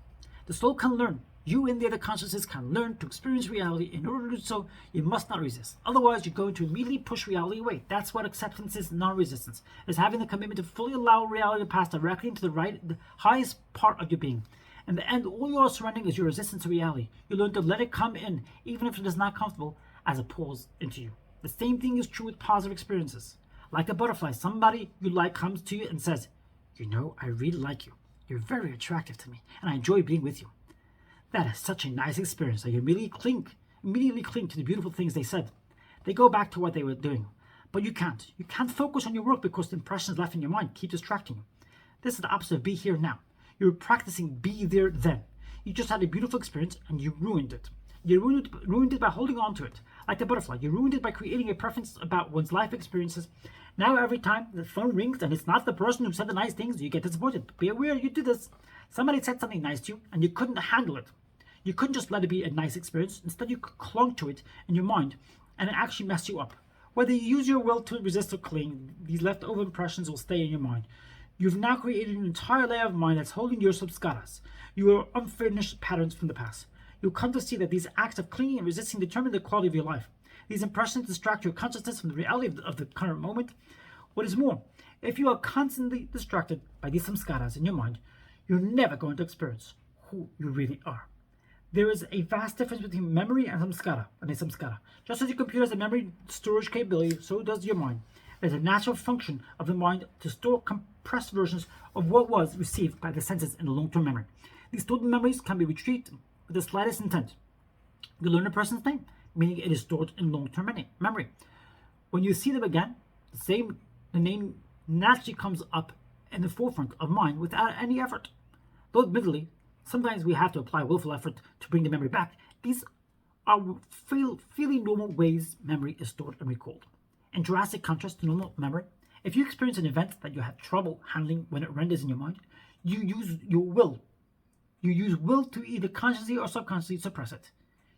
The soul can learn. You and the other consciousness can learn to experience reality. In order to do so, you must not resist. Otherwise, you're going to immediately push reality away. That's what acceptance is, non-resistance. It's having the commitment to fully allow reality to pass directly into the highest part of your being. In the end, all you are surrendering is your resistance to reality. You learn to let it come in, even if it is not comfortable, as it pours into you. The same thing is true with positive experiences. Like a butterfly, somebody you like comes to you and says, you know, I really like you. You're very attractive to me, and I enjoy being with you. That is such a nice experience that you immediately cling to the beautiful things they said. They go back to what they were doing. But you can't. You can't focus on your work because the impressions left in your mind keep distracting you. This is the opposite of be here now. You're practicing be there then. You just had a beautiful experience and you ruined it. You ruined it by holding on to it. Like the butterfly, you ruined it by creating a preference about one's life experiences. Now every time the phone rings and it's not the person who said the nice things, you get disappointed. Be aware you did this. Somebody said something nice to you and you couldn't handle it. You couldn't just let it be a nice experience. Instead, you clung to it in your mind, and it actually messed you up. Whether you use your will to resist or cling, these leftover impressions will stay in your mind. You've now created an entire layer of mind that's holding your samskaras, your unfinished patterns from the past. You'll come to see that these acts of clinging and resisting determine the quality of your life. These impressions distract your consciousness from the reality of the current moment. What is more, if you are constantly distracted by these samskaras in your mind, you're never going to experience who you really are. There is a vast difference between memory and samskara. Just as your computer has a memory storage capability, so does your mind. There's a natural function of the mind to store compressed versions of what was received by the senses in the long-term memory. These stored memories can be retrieved with the slightest intent. You learn a person's name, meaning it is stored in long-term memory. When you see them again, the name naturally comes up in the forefront of mind without any effort. Though admittedly, sometimes we have to apply willful effort to bring the memory back. These are fairly normal ways memory is stored and recalled. In drastic contrast to normal memory, if you experience an event that you have trouble handling when it renders in your mind, you use your will. You use will to either consciously or subconsciously suppress it.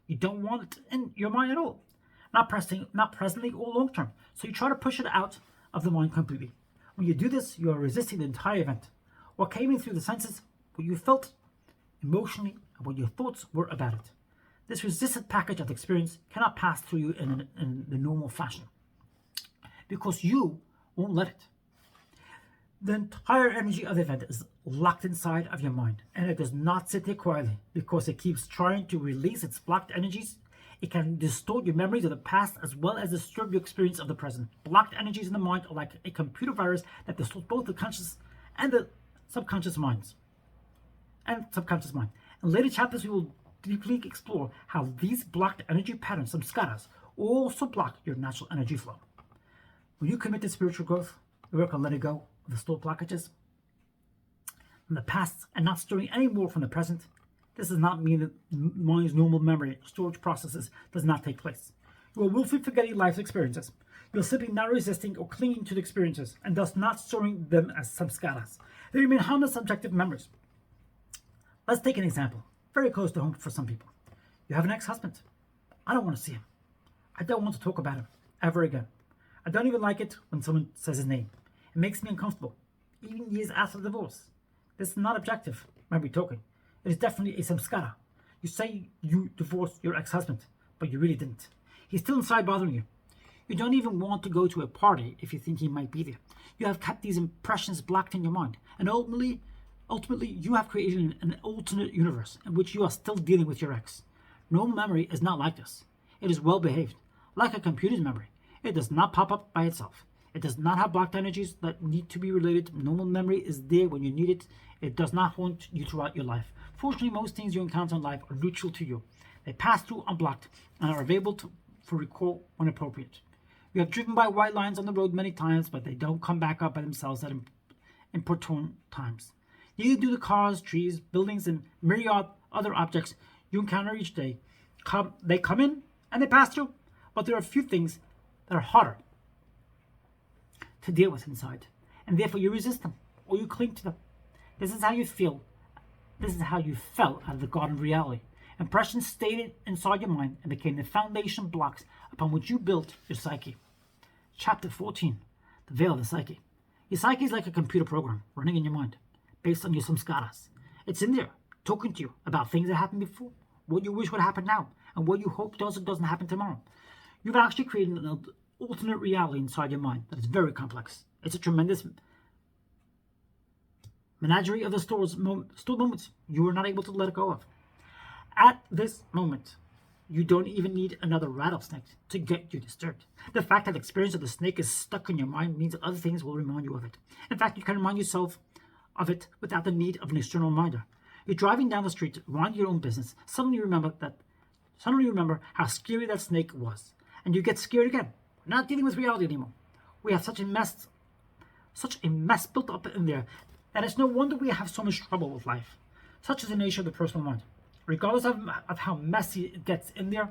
You don't want it in your mind at all, not presently or long term. So you try to push it out of the mind completely. When you do this, you are resisting the entire event. What came in through the senses, what you felt emotionally, and what your thoughts were about it. This resisted package of experience cannot pass through you in the normal fashion, because you won't let it. The entire energy of the event is locked inside of your mind, and it does not sit there quietly because it keeps trying to release its blocked energies. It can distort your memories of the past as well as disturb your experience of the present. Blocked energies in the mind are like a computer virus that distorts both the conscious and the subconscious minds. And in later chapters, we will deeply explore how these blocked energy patterns, samskaras, also block your natural energy flow. When you commit to spiritual growth, you work on letting go of the stored blockages from the past and not storing any more from the present. This does not mean that mind's normal memory storage processes does not take place. You are willfully forgetting life's experiences. You are simply not resisting or clinging to the experiences and thus not storing them as samskaras. They remain harmless subjective memories. Let's take an example, very close to home for some people. You have an ex-husband. I don't want to see him. I don't want to talk about him ever again. I don't even like it when someone says his name. It makes me uncomfortable, even years after the divorce. This is not objective memory talking. It is definitely a samskara. You say you divorced your ex-husband, but you really didn't. He's still inside bothering you. You don't even want to go to a party if you think he might be there. You have kept these impressions blocked in your mind, and ultimately you have created an alternate universe in which you are still dealing with your ex. Normal memory is not like this. It is well behaved, like a computer's memory. It does not pop up by itself. It does not have blocked energies that need to be related. Normal memory is there when you need it. It does not haunt you throughout your life. Fortunately, most things you encounter in life are neutral to you. They pass through unblocked and are available for recall when appropriate. You have driven by white lines on the road many times, but they don't come back up by themselves at importune times. Neither do the cars, trees, buildings, and myriad other objects you encounter each day. They come in and they pass through, but there are a few things that are harder to deal with inside, and therefore you resist them or you cling to them. This is how you feel. This is how you fell out of the garden of reality. Impressions stayed inside your mind and became the foundation blocks upon which you built your psyche. Chapter 14, the veil of the psyche. Your psyche is like a computer program running in your mind, based on your samskaras. It's in there, talking to you about things that happened before, what you wish would happen now, and what you hope does or doesn't happen tomorrow. You've actually created an alternate reality inside your mind that is very complex. It's a tremendous menagerie of the stored moments you are not able to let go of. At this moment, you don't even need another rattlesnake to get you disturbed. The fact that the experience of the snake is stuck in your mind means that other things will remind you of it. In fact, you can remind yourself of it without the need of an external reminder. You're driving down the street to mind your own business. Suddenly remember how scary that snake was, and you get scared again. We're not dealing with reality anymore. We have such a mess built up in there that it's no wonder we have so much trouble with life. Such is the nature of the personal mind. Regardless of how messy it gets in there,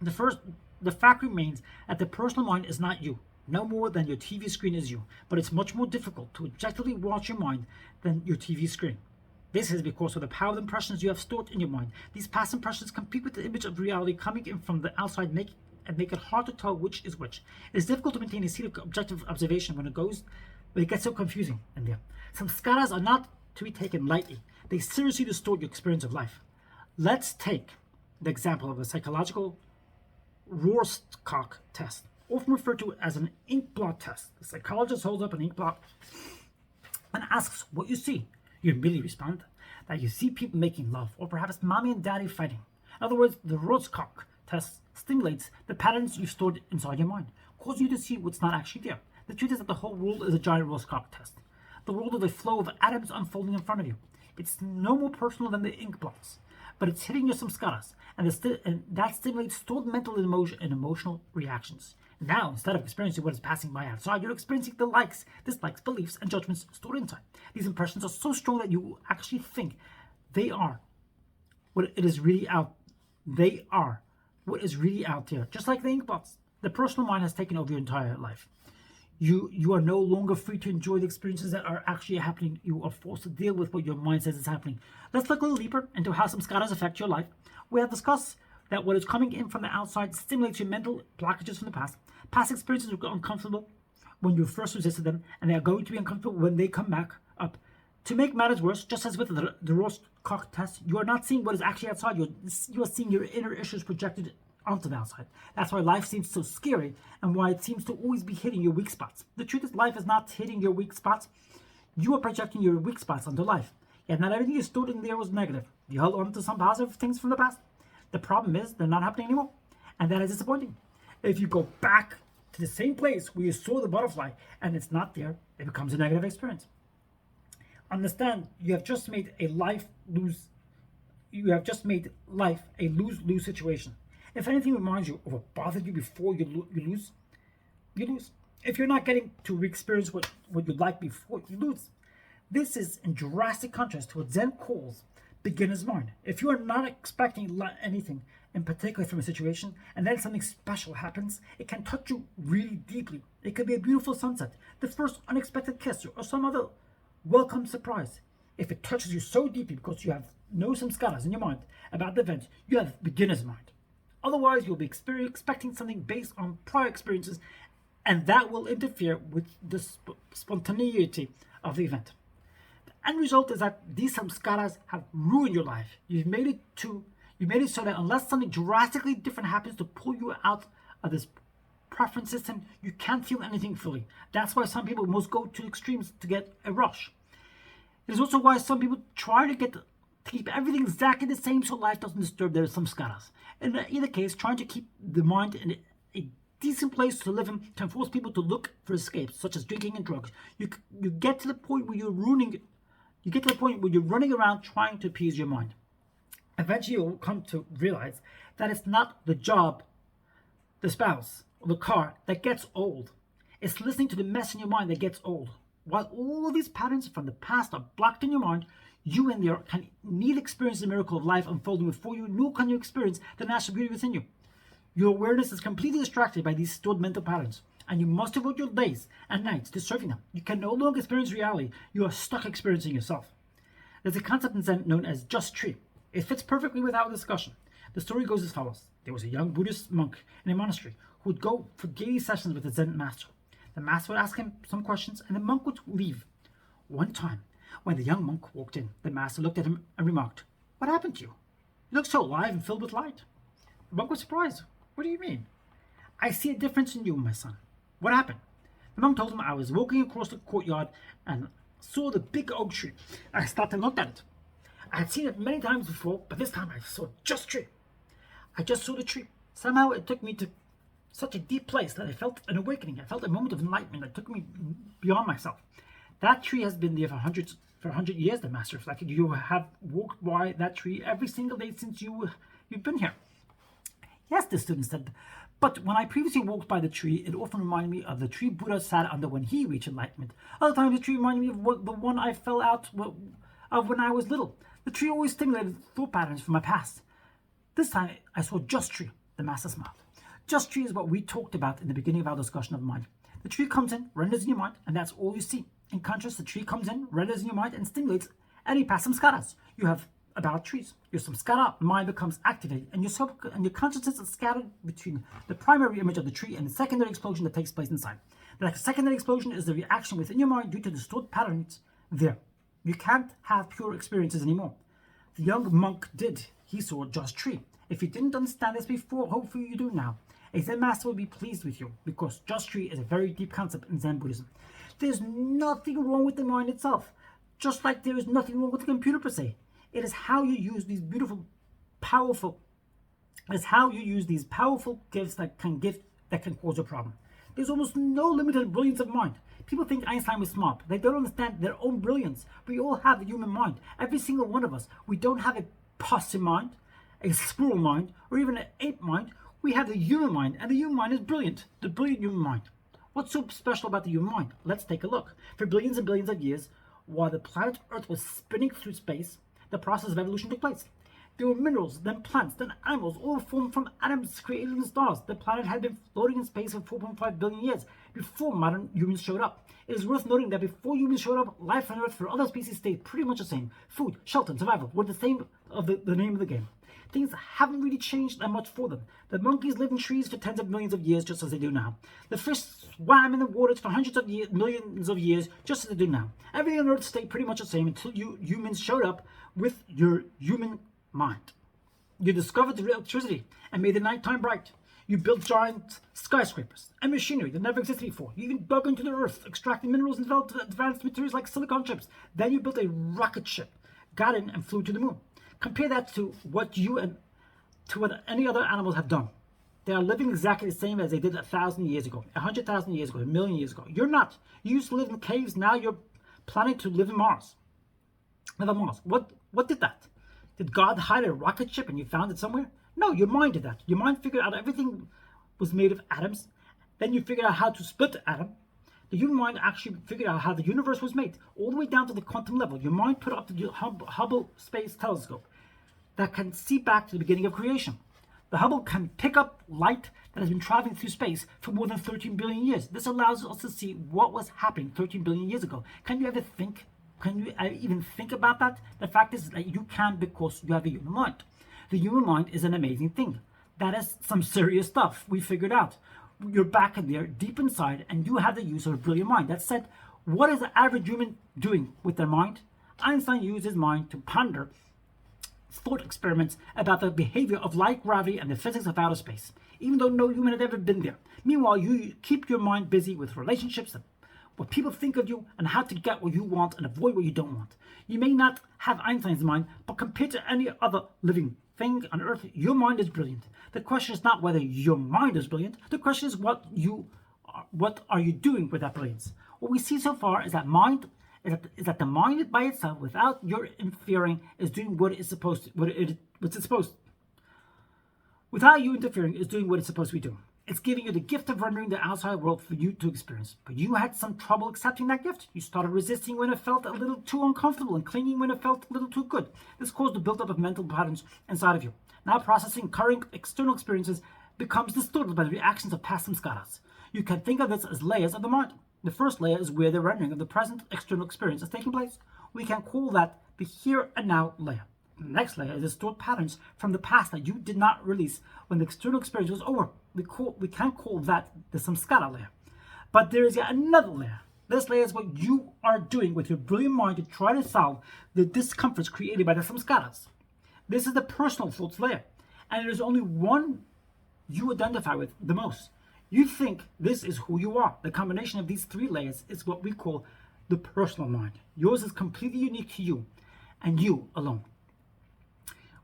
the fact remains that the personal mind is not you, no more than your TV screen is you, but it's much more difficult to objectively watch your mind than your TV screen. This is because of the power of the impressions you have stored in your mind. These past impressions compete with the image of reality coming in from the outside, make it hard to tell which is which. It is difficult to maintain a seat of objective observation when it gets so confusing in there. Some skaras are not to be taken lightly. They seriously distort your experience of life. Let's take the example of the psychological Rorschach test, often referred to as an ink blot test. The psychologist holds up an ink blot and asks what you see. You immediately respond that you see people making love, or perhaps mommy and daddy fighting. In other words, the Rorschach test stimulates the patterns you've stored inside your mind, causing you to see what's not actually there. The truth is that the whole world is a giant Rorschach test. The world of a flow of atoms unfolding in front of you. It's no more personal than the ink blots, but it's hitting your samskaras, and that stimulates stored mental and emotional reactions. Now, instead of experiencing what is passing by outside, you're experiencing the likes, dislikes, beliefs, and judgments stored inside. These impressions are so strong that you actually think they are what it is really out. They are what is really out there, just like the ink blots. The personal mind has taken over your entire life. You are no longer free to enjoy the experiences that are actually happening. You are forced to deal with what your mind says is happening. Let's look a little deeper into how some skaras affect your life. We have discussed that what is coming in from the outside stimulates your mental blockages from the past. Past experiences were uncomfortable when you first resisted them, and they are going to be uncomfortable when they come back up. To make matters worse, just as with the Rorschach test, you are not seeing what is actually outside. You are seeing your inner issues projected onto the outside. That's why life seems so scary and why it seems to always be hitting your weak spots. The truth is, life is not hitting your weak spots. You are projecting your weak spots onto life. Yet not everything you stored in there was negative. You held on to some positive things from the past. The problem is they're not happening anymore, and that is disappointing. If you go back to the same place where you saw the butterfly and it's not there, it becomes a negative experience. Understand, you have just made life a lose-lose situation. If anything reminds you of what bothered you before you lose, you lose. If you're not getting to re-experience what you'd like before, you lose. This is in drastic contrast to what Zen calls beginner's mind. If you are not expecting anything in particular from a situation, and then something special happens, it can touch you really deeply. It could be a beautiful sunset, the first unexpected kiss, or some other welcome surprise. If it touches you so deeply because you have no samskaras in your mind about the event, you have beginner's mind. Otherwise, you'll be expecting something based on prior experiences, and that will interfere with the spontaneity of the event. The end result is that these samskaras have ruined your life. You made it so that unless something drastically different happens to pull you out of this preference system, you can't feel anything fully. That's why some people must go to extremes to get a rush. It is also why some people try to keep everything exactly the same so life doesn't disturb their samskaras. In either case, trying to keep the mind in a decent place to live in can force people to look for escapes, such as drinking and drugs. You get to the point where you're running around trying to appease your mind. Eventually, you'll come to realize that it's not the job, the spouse, or the car that gets old. It's listening to the mess in your mind that gets old. While all of these patterns from the past are blocked in your mind, you and there can neither experience the miracle of life unfolding before you, nor can you experience the natural beauty within you. Your awareness is completely distracted by these stored mental patterns, and you must devote your days and nights to serving them. You can no longer experience reality. You are stuck experiencing yourself. There's a concept in Zen known as just tree. It fits perfectly with our discussion. The story goes as follows. There was a young Buddhist monk in a monastery who would go for daily sessions with the Zen master. The master would ask him some questions, and the monk would leave. One time, when the young monk walked in, the master looked at him and remarked, "What happened to you? You look so alive and filled with light." The monk was surprised. "What do you mean?" "I see a difference in you, my son." "What happened?" The monk told him, "I was walking across the courtyard and saw the big oak tree. I stopped and looked at it. I had seen it many times before, but this time I saw just tree. I just saw the tree. Somehow it took me to such a deep place that I felt an awakening. I felt a moment of enlightenment that took me beyond myself. That tree has been there for 100 years, the master reflected. You have walked by that tree every single day since you've been here." "Yes," the student said, "but when I previously walked by the tree, it often reminded me of the tree Buddha sat under when he reached enlightenment. Other times the tree reminded me of the one I fell out of when I was little. The tree always stimulated thought patterns from my past. This time I saw just tree," the master smiled. Just tree is what we talked about in the beginning of our discussion of mind. The tree comes in, renders in your mind, and that's all you see. In contrast, the tree comes in, renders in your mind, and stimulates Any past samskaras. You have about trees. Your samskara mind becomes activated, and your consciousness is scattered between the primary image of the tree and the secondary explosion that takes place inside. The secondary explosion is the reaction within your mind due to the stored patterns there. You can't have pure experiences anymore. The young monk did. He saw just tree. If you didn't understand this before, hopefully you do now. A Zen master will be pleased with you, because just tree is a very deep concept in Zen Buddhism. There's nothing wrong with the mind itself, just like there is nothing wrong with the computer per se. It is how you use these powerful gifts that can cause a problem. There's almost no limit to the brilliance of mind. People think Einstein was smart, but they don't understand their own brilliance. We all have the human mind, every single one of us. We don't have a possum mind, a squirrel mind, or even an ape mind. We have the human mind, and the human mind is brilliant, the brilliant human mind. What's so special about the human mind? Let's take a look. For billions and billions of years, while the planet Earth was spinning through space, the process of evolution took place. There were minerals, then plants, then animals, all formed from atoms created in stars. The planet had been floating in space for 4.5 billion years before modern humans showed up. It is worth noting that before humans showed up, life on Earth for other species stayed pretty much the same. Food, shelter, and survival were the same of the name of the game. Things haven't really changed that much for them. The monkeys lived in trees for tens of millions of years, just as they do now. The fish swam in the waters for hundreds of millions of years, just as they do now. Everything on Earth stayed pretty much the same until you humans showed up with your human mind. You discovered electricity and made the nighttime bright. You built giant skyscrapers and machinery that never existed before. You even dug into the earth, extracted minerals and developed advanced materials like silicon chips. Then you built a rocket ship, got in and flew to the moon. Compare that to what any other animals have done. They are living exactly the same as they did 1,000 years ago, 100,000 years ago, 1,000,000 years ago. You're not. You used to live in caves. Now you're planning to live in Mars. Live on Mars. What did that? Did God hide a rocket ship and you found it somewhere? No, your mind did that. Your mind figured out everything was made of atoms. Then you figured out how to split the atom. The human mind actually figured out how the universe was made, all the way down to the quantum level. Your mind put up the Hubble Space Telescope that can see back to the beginning of creation. The Hubble can pick up light that has been traveling through space for more than 13 billion years. This allows us to see what was happening 13 billion years ago. Can you even think about that? The fact is that you can, because you have a human mind. The human mind is an amazing thing. That is some serious stuff we figured out. You're back in there, deep inside, and you have the use of a brilliant mind. That said, what is the average human doing with their mind? Einstein used his mind to ponder thought experiments about the behavior of light, gravity, and the physics of outer space, even though no human had ever been there. Meanwhile, you keep your mind busy with relationships and what people think of you and how to get what you want and avoid what you don't want. You may not have Einstein's mind, but compared to any other living thing on Earth, your mind is brilliant. The question is not whether your mind is brilliant. The question is what are you doing with that brilliance? What we see so far is that the mind by itself, without your interfering, is doing what it's supposed to. Without you interfering, is doing what it's supposed to be doing. It's giving you the gift of rendering the outside world for you to experience. But you had some trouble accepting that gift. You started resisting when it felt a little too uncomfortable and clinging when it felt a little too good. This caused the buildup of mental patterns inside of you. Now processing current external experiences becomes distorted by the reactions of past samskaras. You can think of this as layers of the mind. The first layer is where the rendering of the present external experience is taking place. We can call that the here and now layer. The next layer is the stored patterns from the past that you did not release when the external experience was over. We can call that the samskara layer. But there is yet another layer. This layer is what you are doing with your brilliant mind to try to solve the discomforts created by the samskaras. This is the personal thoughts layer, and there is only one you identify with the most. You think this is who you are. The combination of these three layers is what we call the personal mind. Yours is completely unique to you, and you alone.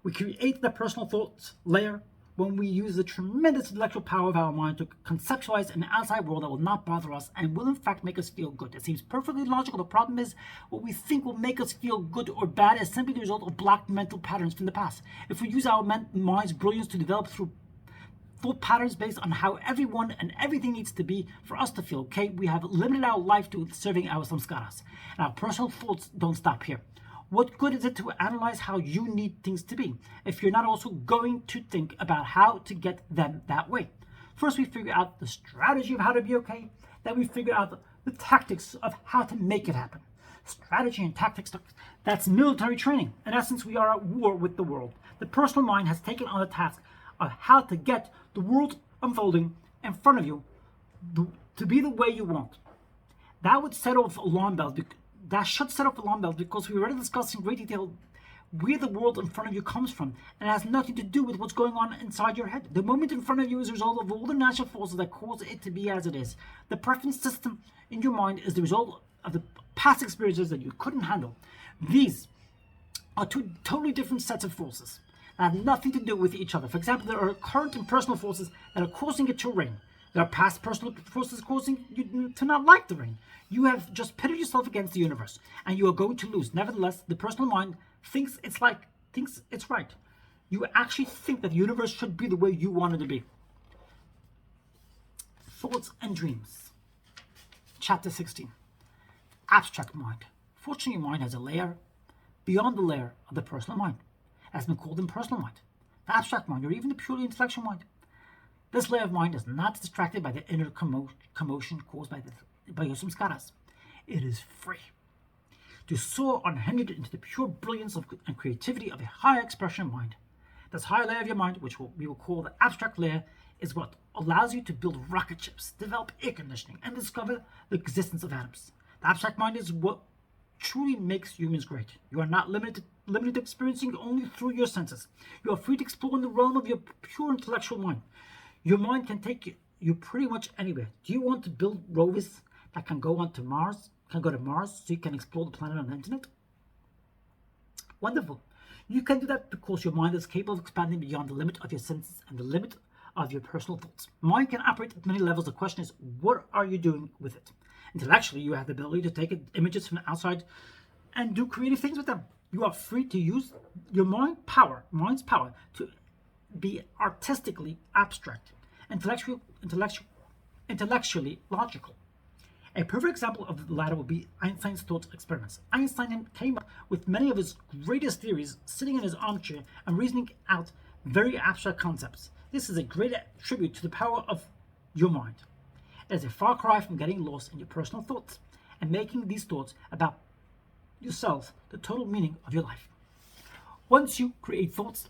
We create the personal thoughts layer when we use the tremendous intellectual power of our mind to conceptualize an outside world that will not bother us and will in fact make us feel good. It seems perfectly logical. The problem is what we think will make us feel good or bad is simply the result of blocked mental patterns from the past. If we use our mind's brilliance to develop through thought patterns based on how everyone and everything needs to be for us to feel okay, we have limited our life to serving our samskaras. And our personal thoughts don't stop here. What good is it to analyze how you need things to be if you're not also going to think about how to get them that way? First, we figure out the strategy of how to be okay. Then we figure out the tactics of how to make it happen. strategy and tactics. That's military training. In essence, we are at war with the world. The personal mind has taken on the task of how to get the world unfolding in front of you to be the way you want. That would set off alarm bells. That should set off alarm bells because we already discussed in great detail where the world in front of you comes from, and it has nothing to do with what's going on inside your head. The moment in front of you is a result of all the natural forces that cause it to be as it is. The preference system in your mind is the result of the past experiences that you couldn't handle. These are two totally different sets of forces that have nothing to do with each other. For example, there are current and personal forces that are causing it to rain. There are past personal forces causing you to not like the rain. You have just pitted yourself against the universe, and you are going to lose. Nevertheless, the personal mind thinks it's right. You actually think that the universe should be the way you want it to be. Thoughts and dreams. Chapter 16. Abstract mind. Fortunately, your mind has a layer beyond the layer of the personal mind. It has been called impersonal mind, the abstract mind, or even the purely intellectual mind. This layer of mind is not distracted by the inner commotion caused by your samskaras. It is free to soar unhindered into the pure brilliance and creativity of a higher expression of mind. This higher layer of your mind, which we will call the abstract layer, is what allows you to build rocket ships, develop air conditioning, and discover the existence of atoms. The abstract mind is what truly makes humans great. You are not limited to experiencing only through your senses. You are free to explore in the realm of your pure intellectual mind. Your mind can take you pretty much anywhere. Do you want to build rovers that can go to Mars so you can explore the planet on the internet? Wonderful. You can do that because your mind is capable of expanding beyond the limit of your senses and the limit of your personal thoughts. Mind can operate at many levels. The question is, what are you doing with it? Intellectually, you have the ability to take images from the outside and do creative things with them. You are free to use your mind's power to be artistically abstract, intellectually logical. A perfect example of the latter would be Einstein's thought experiments. Einstein came up with many of his greatest theories sitting in his armchair and reasoning out very abstract concepts. This is a great tribute to the power of your mind. It is a far cry from getting lost in your personal thoughts and making these thoughts about yourself the total meaning of your life. Once you create thoughts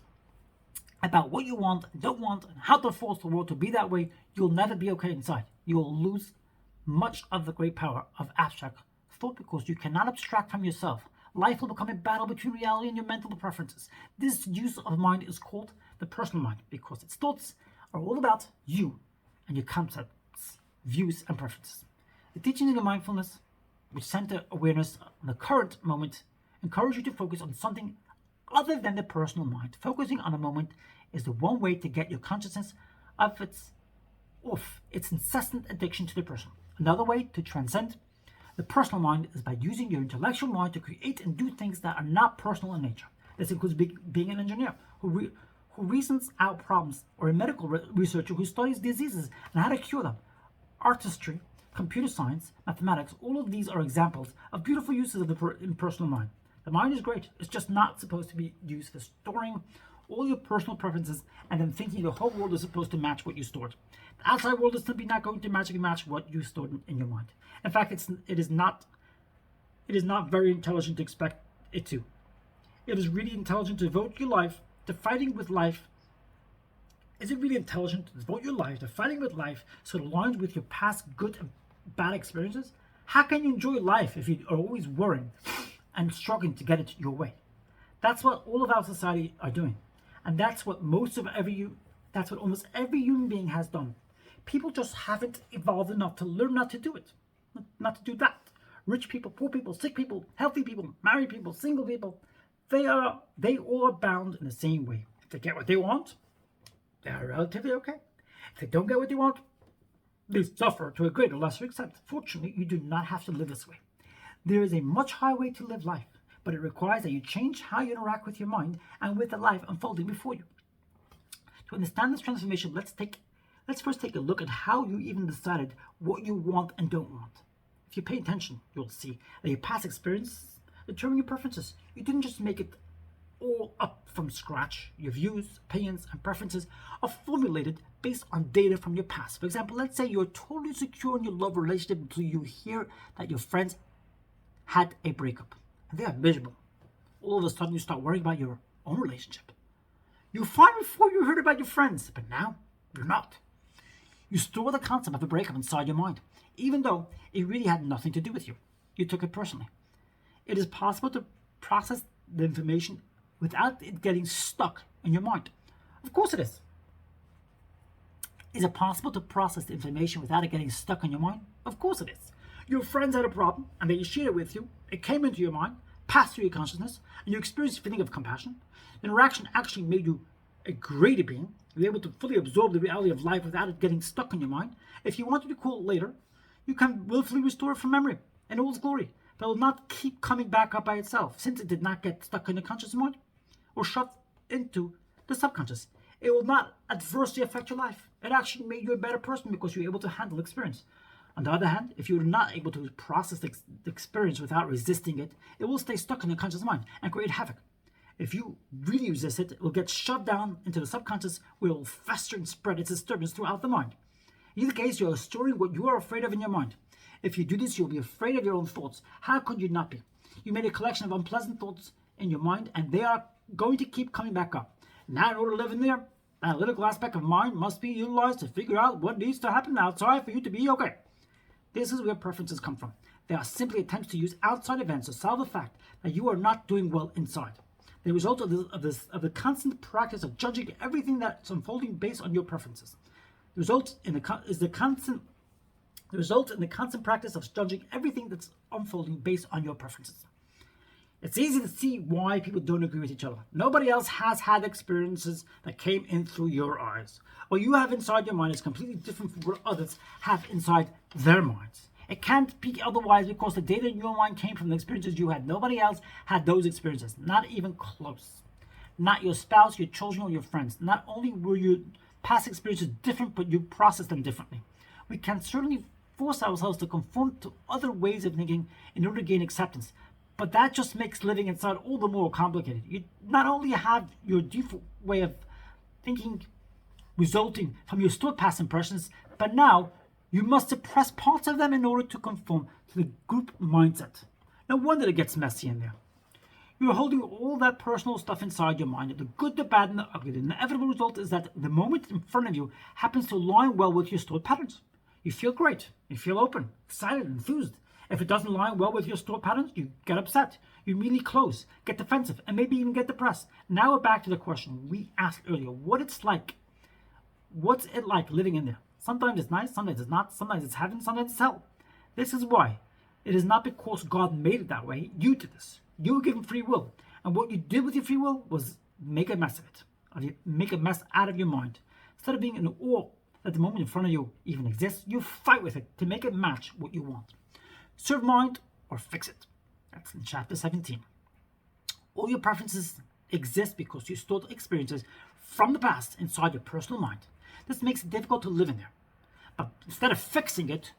about what you want and don't want and how to force the world to be that way, you'll never be okay inside. You will lose much of the great power of abstract thought because you cannot abstract from yourself. Life will become a battle between reality and your mental preferences. This use of mind is called the personal mind because its thoughts are all about you and your concepts, views, and preferences. The teachings of mindfulness, which center awareness on the current moment, encourage you to focus on something other than the personal mind. Focusing on a moment is the one way to get your consciousness off its incessant addiction to the personal. Another way to transcend the personal mind is by using your intellectual mind to create and do things that are not personal in nature. This includes being an engineer who reasons out problems, or a medical researcher who studies diseases and how to cure them. Artistry, computer science, mathematics, all of these are examples of beautiful uses of the personal mind. The mind is great. It's just not supposed to be used for storing all your personal preferences and then thinking the whole world is supposed to match what you stored. The outside world is simply not going to magically match what you stored in your mind. In fact, it is not very intelligent to expect it to. It is really intelligent to devote your life to fighting with life. Is it really intelligent to devote your life to fighting with life so it aligns with your past good and bad experiences? How can you enjoy life if you are always worrying and struggling to get it your way? That's what all of our society are doing. And that's what almost every human being has done. People just haven't evolved enough to learn not to do it. Not to do that. Rich people, poor people, sick people, healthy people, married people, single people, they all are bound in the same way. If they get what they want, they are relatively okay. If they don't get what they want, they suffer to a greater or lesser extent. Fortunately, you do not have to live this way. There is a much higher way to live life, but it requires that you change how you interact with your mind and with the life unfolding before you. To understand this transformation, let's first take a look at how you even decided what you want and don't want. If you pay attention, you'll see that your past experiences determine your preferences. You didn't just make it all up from scratch. Your views, opinions, and preferences are formulated based on data from your past. For example, let's say you're totally secure in your love relationship until you hear that your friends had a breakup and they are miserable, all of a sudden you start worrying about your own relationship. You're fine before you heard about your friends, but now you're not. You store the concept of a breakup inside your mind, even though it really had nothing to do with you. You took it personally. It is possible to process the information without it getting stuck in your mind. Of course it is. Is it possible to process the information without it getting stuck in your mind? Of course it is. Your friends had a problem and they shared it with you. It came into your mind, passed through your consciousness, and you experienced a feeling of compassion. The interaction actually made you a greater being. You're able to fully absorb the reality of life without it getting stuck in your mind. If you want to recall it later, you can willfully restore it from memory in all its glory. But it will not keep coming back up by itself, since it did not get stuck in the conscious mind or shoved into the subconscious. It will not adversely affect your life. It actually made you a better person because you were able to handle experience. On the other hand, if you're not able to process the experience without resisting it, it will stay stuck in the conscious mind and create havoc. If you really resist it, it will get shoved down into the subconscious where it will fester and spread its disturbance throughout the mind. In either case, you are storing what you are afraid of in your mind. If you do this, you'll be afraid of your own thoughts. How could you not be? You made a collection of unpleasant thoughts in your mind, and they are going to keep coming back up. Now, in order to live in there, the analytical aspect of mind must be utilized to figure out what needs to happen outside for you to be okay. This is where preferences come from. They are simply attempts to use outside events to solve the fact that you are not doing well inside. The result of the constant practice of judging everything that's unfolding based on your preferences. The result in the constant practice of judging everything that's unfolding based on your preferences. It's easy to see why people don't agree with each other. Nobody else has had experiences that came in through your eyes. What you have inside your mind is completely different from what others have inside their minds. It can't be otherwise because the data in your mind came from the experiences you had. Nobody else had those experiences, not even close. Not your spouse, your children, or your friends. Not only were your past experiences different, but you processed them differently. We can certainly force ourselves to conform to other ways of thinking in order to gain acceptance. But that just makes living inside all the more complicated. You not only have your default way of thinking resulting from your stored past impressions, but now you must suppress parts of them in order to conform to the group mindset. No wonder it gets messy in there. You're holding all that personal stuff inside your mind, the good, the bad, and the ugly. The inevitable result is that the moment in front of you happens to align well with your stored patterns. You feel great. You feel open, excited, enthused. If it doesn't align well with your stored patterns, you get upset. You immediately close, get defensive, and maybe even get depressed. Now we're back to the question we asked earlier. What's it like living in there? Sometimes it's nice, sometimes it's not, sometimes it's heaven, sometimes it's hell. This is why. It is not because God made it that way. You did this. You were given free will. And what you did with your free will was make a mess of it. Make a mess out of your mind. Instead of being in awe that the moment in front of you even exists, you fight with it to make it match what you want. Serve mind or fix it. That's in chapter 17. All your preferences exist because you stored experiences from the past inside your personal mind. This makes it difficult to live in there. But instead of fixing it,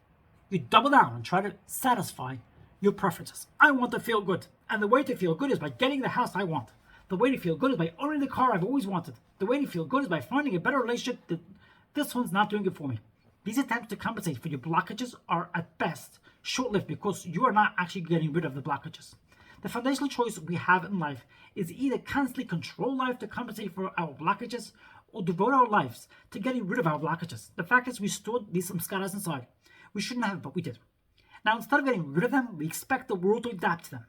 you double down and try to satisfy your preferences. I want to feel good. And the way to feel good is by getting the house I want. The way to feel good is by owning the car I've always wanted. The way to feel good is by finding a better relationship that this one's not doing it for me. These attempts to compensate for your blockages are at best short-lived because you are not actually getting rid of the blockages. The foundational choice we have in life is either constantly control life to compensate for our blockages or devote our lives to getting rid of our blockages. The fact is we stored these scatters inside. We shouldn't have, but we did. Now, instead of getting rid of them, we expect the world to adapt to them.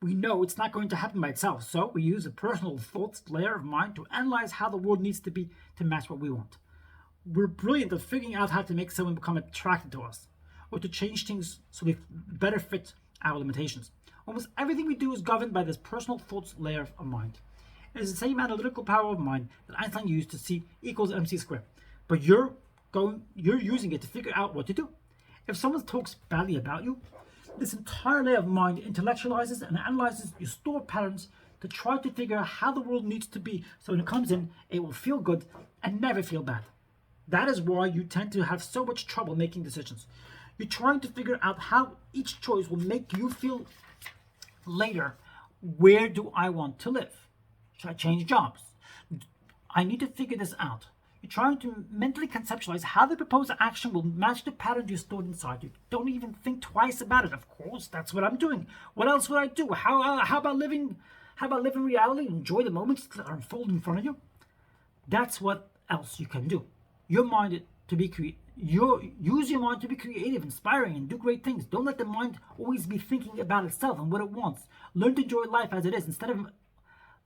We know it's not going to happen by itself, so we use a personal thoughts layer of mind to analyze how the world needs to be to match what we want. We're brilliant at figuring out how to make someone become attracted to us, or to change things so they better fit our limitations. Almost everything we do is governed by this personal thoughts layer of mind. It is the same analytical power of mind that Einstein used to see equals mc squared, but you're using it to figure out what to do. If someone talks badly about you, this entire layer of mind intellectualizes and analyzes your stored patterns to try to figure out how the world needs to be so when it comes in, it will feel good and never feel bad. That is why you tend to have so much trouble making decisions. You're trying to figure out how each choice will make you feel later. Where do I want to live? Should I change jobs? I need to figure this out. You're trying to mentally conceptualize how the proposed action will match the pattern you stored inside you. Don't even think twice about it. Of course, that's what I'm doing. What else would I do? How about living reality and enjoy the moments that unfold in front of you? That's what else you can do. Use your mind to be creative, inspiring, and do great things. Don't let the mind always be thinking about itself and what it wants. Learn to enjoy life as it is instead of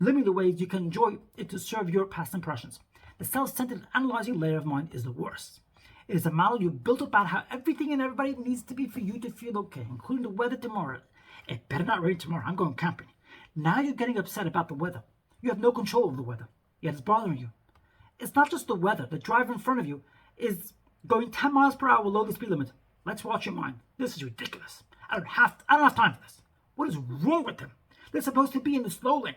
limiting the ways you can enjoy it to serve your past impressions. The self-centered analyzing layer of mind is the worst. It is a model you built about how everything and everybody needs to be for you to feel okay, including the weather tomorrow. It better not rain tomorrow. I'm going camping. Now you're getting upset about the weather. You have no control over the weather, yet it's bothering you. It's not just the weather. The driver in front of you is going 10 miles per hour below the speed limit. Let's watch your mind. This is ridiculous. I don't have time for this. What is wrong with them? They're supposed to be in the slow lane.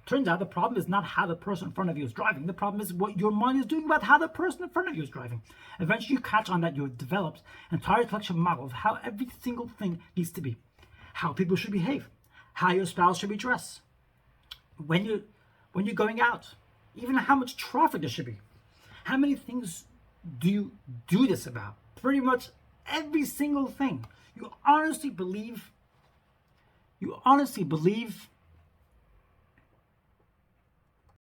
Turns out the problem is not how the person in front of you is driving. The problem is what your mind is doing about how the person in front of you is driving. Eventually you catch on that you've developed an entire collection model of how every single thing needs to be. How people should behave. How your spouse should be dressed. When you're going out. Even how much traffic there should be. How many things do you do this about? Pretty much every single thing. You honestly believe